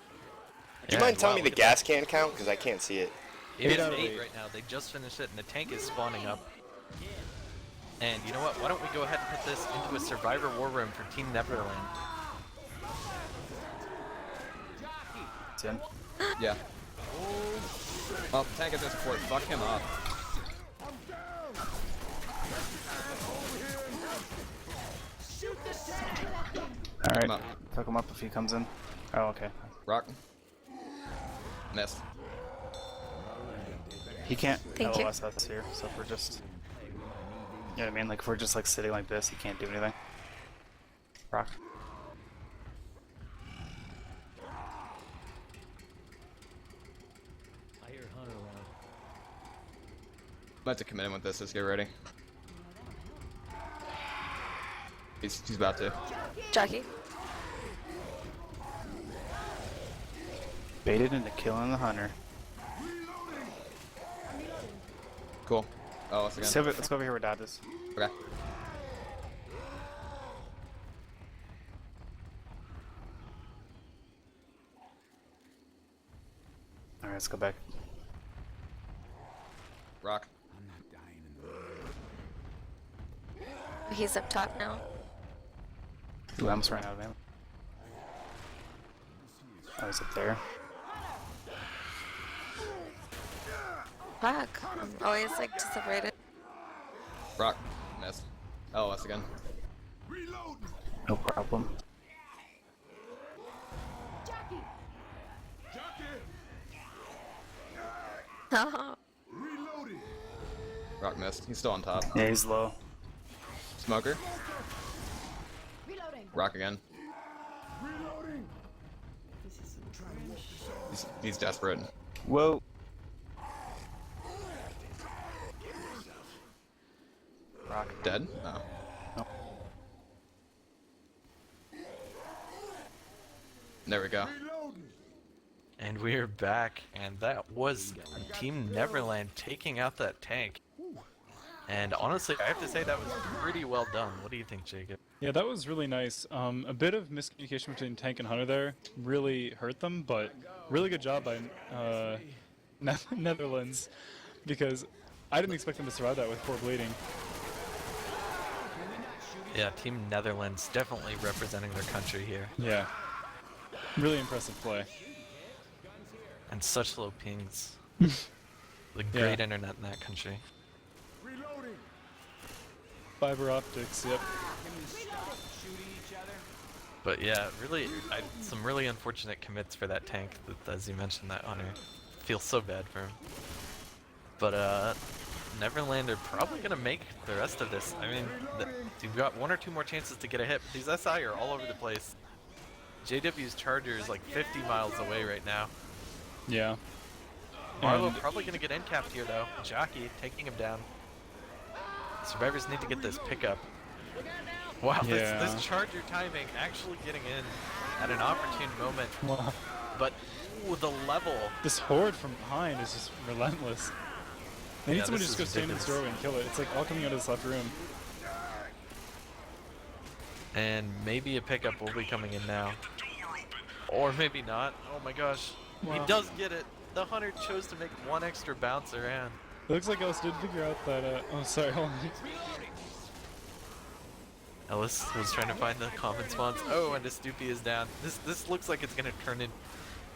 Do you mind telling me the gas can count? Because I can't see it. It is 8 out of 8 8. right now. They just finished it, and the tank is spawning up. And you know what? Why don't we go ahead and put this into a Survivor War Room for Team Neverland? It's in. Yeah. Oh, tank at this support. Fuck him up. Alright. Come up. Fuck him up if he comes in. Oh, okay. Rock. Missed. He can't Thank you. LOS us here, so if we're just... You know what I mean? Like, if we're just, like, sitting like this, he can't do anything. Rock. I'm about to come in with this. Let's get ready. He's about to. Jockey. Baited into killing the hunter. Cool. Oh, once again. Let's go over here where Dad is. Okay. Alright, let's go back. Rock. I'm not dying in the He's up top now. Ooh, I almost ran out of ammo. Oh, he's up there. Fuck. I'm always like separated. Rock. Missed. Oh, once again. No problem. Oh. Rock missed. He's still on top. Yeah, he's low. Smoker. Rock again. He's desperate. Whoa. Rock. Dead? No. No. There we go. And we're back, and that was Team Neverland taking out that tank. And honestly, I have to say that was pretty well done. What do you think, Jacob? Yeah, that was really nice. A bit of miscommunication between Tank and Hunter there really hurt them, but really good job by Netherlands because I didn't expect them to survive that with 4 bleeding. Yeah, Team Netherlands definitely representing their country here. Yeah, really impressive play. And such low pings. The great Yeah. internet in that country. Fiber optics, yep. But yeah, really, some really unfortunate commits for that tank, as you mentioned, that Hunter. Feels so bad for him. But Neverland are probably going to make the rest of this. I mean, you've got 1 or 2 more chances to get a hit, but these SI are all over the place. JW's Charger is like 50 miles away right now. Yeah. Marlowe probably going to get end capped here though. Jockey taking him down. Survivors need to get this pickup. Wow, Yeah. this Charger timing actually getting in at an opportune moment. Wow. But ooh, the level. This horde from behind is just relentless. They need Yeah, someone to this just go is stand in this ridiculous. doorway and kill it. It's like all coming out of this left room. And maybe a pickup will be coming in now. Or maybe not. Oh my gosh. He Wow. does get it. The Hunter chose to make 1 extra bounce around. It looks like Ellis did figure out that, oh sorry, hold on. Ellis was trying to find the common spawns. Oh, and Astupi is down. This looks like it's gonna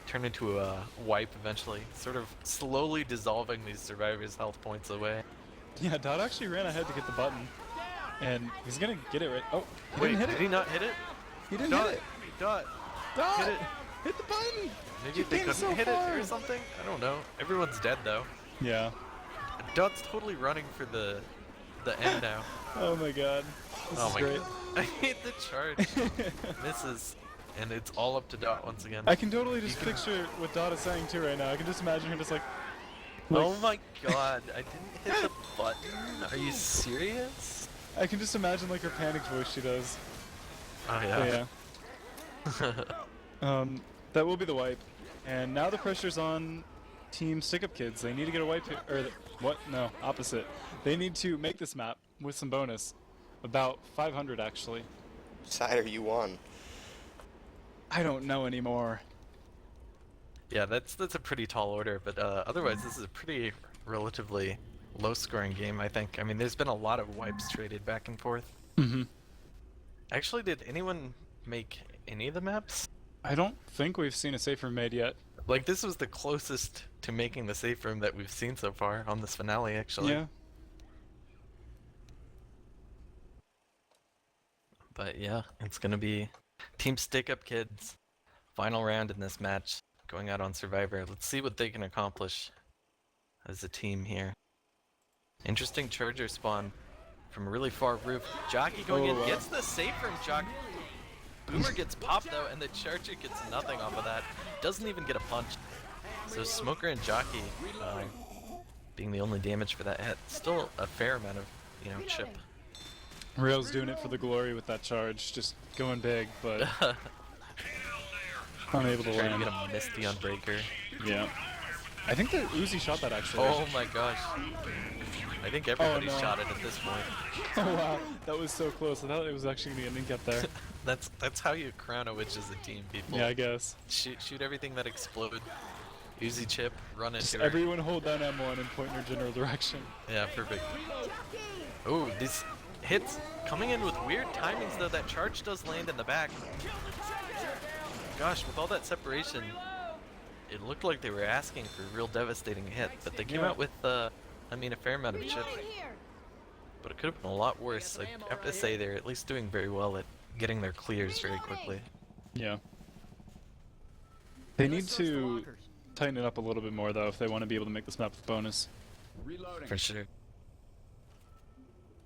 turn into a wipe eventually. Sort of slowly dissolving these survivors' health points away. Yeah, Dot actually ran ahead to get the button. And he's gonna get it right. Oh, he Wait, didn't hit did it. he not hit it? He didn't Dot, hit it. Dot, Dot! hit it. Hit the button! Maybe You they came couldn't so hit far. it or something? I don't know. Everyone's dead though. Yeah. Dot's totally running for the end now. Oh my god. This Oh is my great. god. I hate the charge. Misses. and it's all up to Dot once again. I can totally just picture what Dot is saying too right now. I can just imagine her just like oh my god, I didn't hit the button? Are you serious? I can just imagine like her panicked voice she does. Oh But yeah. yeah. That will be the wipe. And now the pressure's on Team StickUpKidz. They need to get a wipe here. What? No, opposite. They need to make this map with some bonus. About 500 actually. Which side are you on? I don't know anymore. Yeah, that's a pretty tall order, but otherwise this is a pretty relatively low-scoring game, I think. I mean, there's been a lot of wipes traded back and forth. Mm-hmm. Actually, did anyone make any of the maps? I don't think we've seen a safe room made yet. Like, this was the closest to making the safe room that we've seen so far on this finale, actually. Yeah. But yeah, it's gonna be Team StickUpKidz final round in this match, going out on Survivor. Let's see what they can accomplish as a team here. Interesting charger spawn from a really far roof. Jockey going in, gets the safe from Jockey. Boomer gets popped though, and the charger gets nothing off of that. Doesn't even get a punch. So Smoker and Jockey being the only damage for that hit. Still a fair amount of, chip. Rail's doing it for the glory with that charge, just going big, but unable to Trying land. to get a Misty on Breaker. Yeah. I think the Uzi shot that actually. Oh my gosh. I think everybody no. shot it at this point. Oh wow, that was so close. I thought it was actually going to get there. That's how you crown a witch as a team, people. Yeah, I guess. Shoot everything that explodes. Uzi chip, run into Just her. everyone hold down M1 and point in her general direction. Yeah, perfect. Oh, these hits coming in with weird timings though. That charge does land in the back. Gosh, with all that separation, it looked like they were asking for a real devastating hit, but they came out with, a fair amount of chip. But it could have been a lot worse. I have to say they're at least doing very well at getting their clears very quickly. Yeah. They need to tighten it up a little bit more though if they want to be able to make this map with bonus. For sure.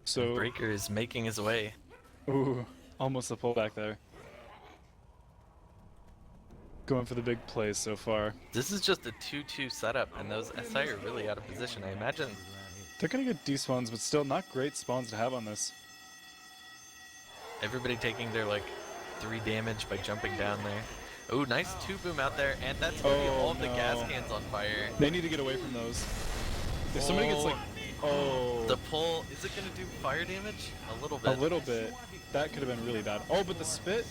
So Breaker is making his way. ooh, almost a pullback there. Going for the big plays so far. This is just a 2-2 setup, and those SI are really out of position. I imagine They're gonna get despawns, but still not great spawns to have on this. everybody taking their 3 damage by jumping down there. Oh, nice 2-boom out there, and that's gonna be all of the gas cans on fire. They need to get away from those. If somebody gets the pull, is it gonna do fire damage? A little bit. A little bit. That could have been really bad. Oh, but the spit?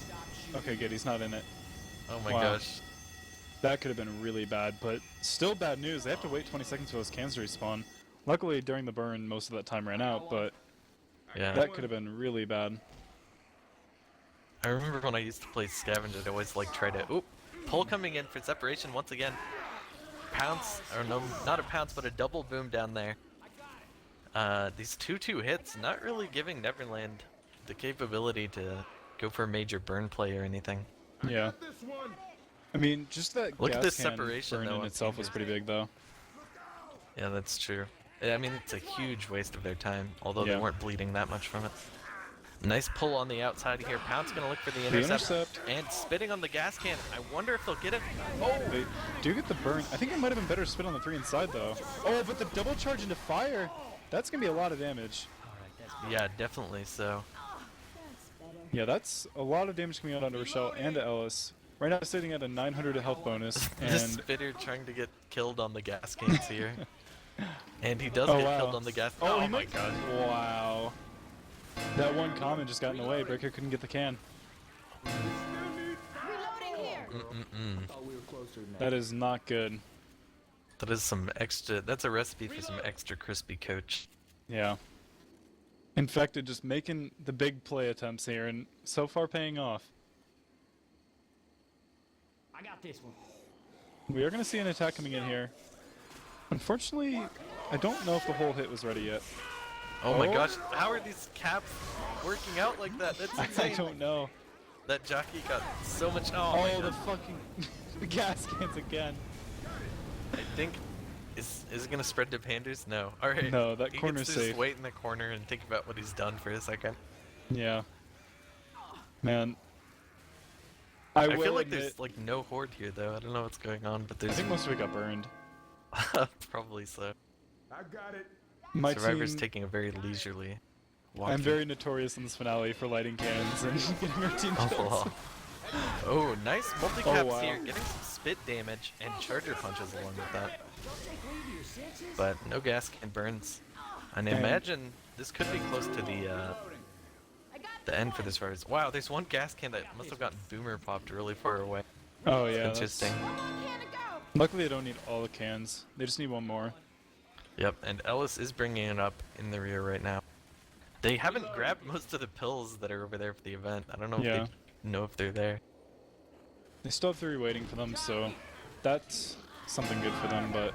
Okay, good, he's not in it. Oh my Wow. gosh. That could have been really bad, but still bad news. They have to wait 20 seconds for those cans to respawn. Luckily, during the burn, most of that time ran out, but Yeah. that could have been really bad. I remember when I used to play Scavenger, I'd always try to. Oop! Pull coming in for separation once again. Pounce, or no, not a pounce, but a double boom down there. These 2-2 hits, not really giving Neverland the capability to go for a major burn play or anything. Yeah. I mean, just that Look at gas this can separation, burn though, in on itself was pretty big, though. Yeah, that's true. I mean, it's a huge waste of their time, although Yeah. they weren't bleeding that much from it. Nice pull on the outside here. Pounce gonna look for the intercept. And spitting on the gas can. I wonder if they'll get it. Oh! They do get the burn. I think it might have been better spit on the 3 inside, though. Oh, but the double charge into fire, that's going to be a lot of damage. Yeah, definitely so. Yeah, that's a lot of damage coming out onto Rochelle and to Ellis. Right now, sitting at a 900 health bonus, The and spitter trying to get killed on the gas cans here. And he does Oh, get wow. killed on the gas. Oh, Oh he my might- god. Wow. That one comment just got in the way. Breaker couldn't get the can. That is not good. That is some extra. That's a recipe for some extra crispy coach. Yeah. Infected just making the big play attempts here, and so far paying off. I got this one. We are going to see an attack coming in here. Unfortunately, I don't know if the whole hit was ready yet. Oh my gosh, how are these caps working out like that? That's insane. I don't know. That jockey got so much. Oh, my Oh, the god. fucking gas cans again. I think. Is it gonna spread to Panders? No. Alright. No, that he corner's gets to just safe. wait in the corner and think about what he's done for a second. Yeah. Man. I will feel like admit, there's like no horde here though. I don't know what's going on, but I there's think most of it got burned. probably so. I got it. My Survivor's team, taking a very leisurely walk. I'm very notorious in this finale for lighting cans and getting our team kills. Oh, oh, nice multi-caps wow. here, getting some spit damage and charger punches along with that. But no gas can burns. And imagine this could be close to the end for this Survivors. Wow, there's one gas can that must have gotten boomer popped really far away. Oh yeah, Interesting. Luckily, they don't need all the cans. They just need one more. Yep, and Ellis is bringing it up in the rear right now. They haven't grabbed most of the pills that are over there for the event. I don't know if they know if they're there. They still have 3 waiting for them, so that's something good for them, but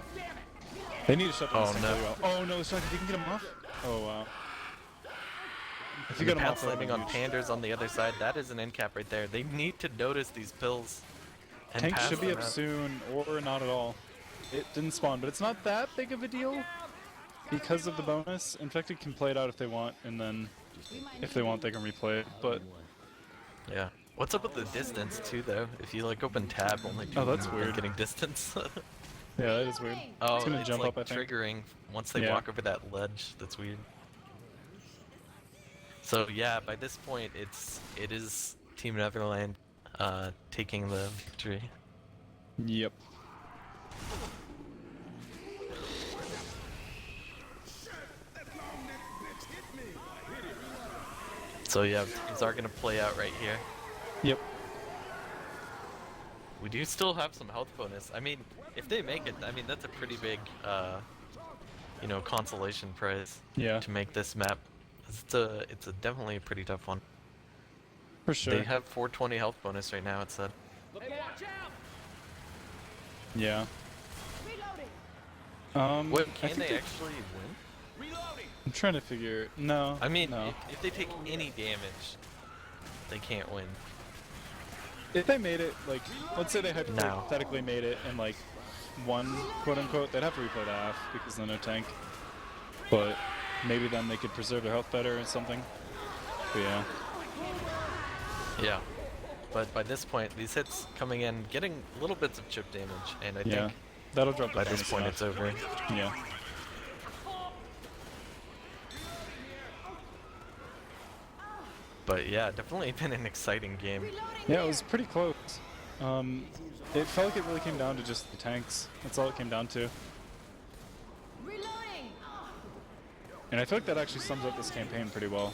they need to shut down this thing really well. Oh no, if you can get them off? Oh wow. If you get them off, landing on Panders on the other side, that is an end cap right there. They need to notice these pills. And Tank pass should be them up out. soon, or not at all. It didn't spawn, but it's not that big of a deal because of the bonus. Infected can play it out if they want, and then if they want, they can replay it. But yeah, what's up with the distance too, though? If you like open tab, only that's weird. Getting distance. Yeah, that is weird. Oh, it's gonna jump like up, I think. triggering once they walk over that ledge. That's weird. So yeah, by this point, it is Team Neverland taking the victory. Yep. So yeah, things are gonna play out right here. Yep. We do still have some health bonus. I mean, if they make it, I mean that's a pretty big, you know, consolation prize. Yeah. To make this map, it's definitely a pretty tough one. For sure. They have 420 health bonus right now. It said. Yeah. Wait, I can think they actually win? I'm trying to figure. No. I mean, no. if they take any damage, they can't win. If they made it, like, let's say they hypothetically made it and like won, quote unquote, they'd have to replay the half because there's no tank. But maybe then they could preserve their health better or something. But yeah. Yeah. But by this point, these hits coming in, getting little bits of chip damage, and I think that'll drop by this point it's over. Yeah. But yeah, definitely been an exciting game. Yeah, it was pretty close. It felt like it really came down to just the tanks. That's all it came down to. And I feel like that actually sums up this campaign pretty well.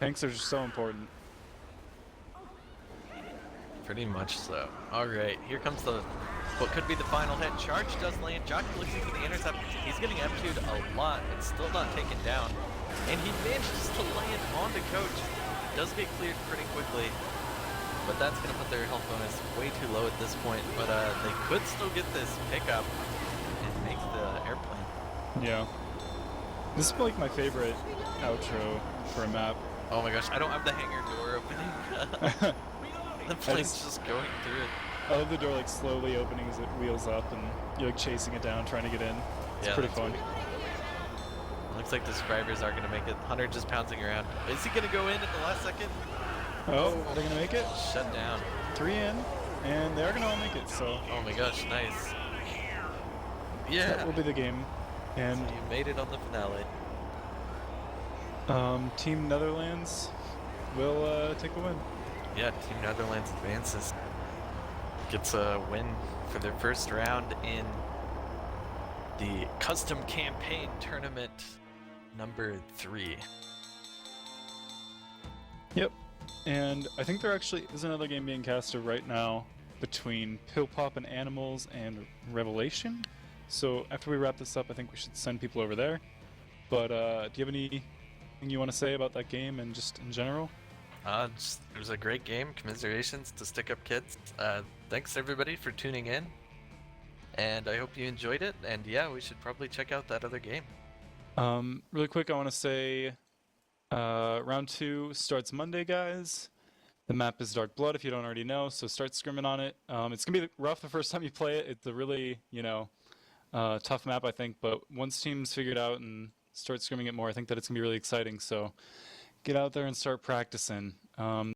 Tanks are just so important. Pretty much so. Alright, here comes what could be the final hit. Charge does land. Jockey looking for the intercept. He's getting F2'd a lot, but still not taken down. And he manages to land on the coach. Does get cleared pretty quickly, but that's going to put their health bonus way too low at this point. But they could still get this pickup and make the airplane. Yeah. This is like my favorite outro for a map. Oh my gosh, I don't have the hangar door opening. The plane's just going through it. I love the door like slowly opening as it wheels up and you're like chasing it down, trying to get in. It's pretty fun. Looks like the survivors are going to make it. Hunter just pouncing around. Is he going to go in at the last second? Oh, are they going to make it? Shut down. 3 in, and they are going to all make it, so. Oh my gosh, nice. Yeah. That will be the game. And so you made it on the finale. Team Netherlands will take the win. Yeah, Team Netherlands advances. Gets a win for their first round in the custom campaign tournament number 3. Yep. And I think there actually is another game being casted right now between Pill Pop and Animals and Revelation. So after we wrap this up, I think we should send people over there. But do you have anything you want to say about that game and just in general? It was a great game. Commiserations to StickUpKidz. Thanks everybody for tuning in. And I hope you enjoyed it. And yeah, we should probably check out that other game. Really quick, I want to say round 2 starts Monday, guys. The map is Dark Blood, if you don't already know, so start scrimming on it. It's going to be rough the first time you play it. It's a really, tough map, I think. But once teams figure it out and start scrimming it more, I think that it's going to be really exciting. So get out there and start practicing.